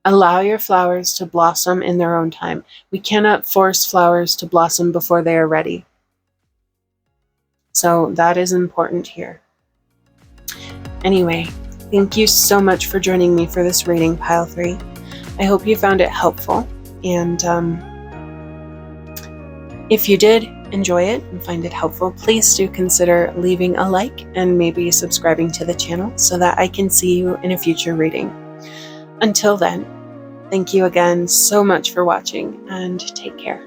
Allow your flowers to blossom in their own time. We cannot force flowers to blossom before they are ready. So that is important here. Anyway, thank you so much for joining me for this reading, Pile 3. I hope you found it helpful. And if you did enjoy it and find it helpful, please do consider leaving a like and maybe subscribing to the channel so that I can see you in a future reading. Until then, thank you again so much for watching and take care.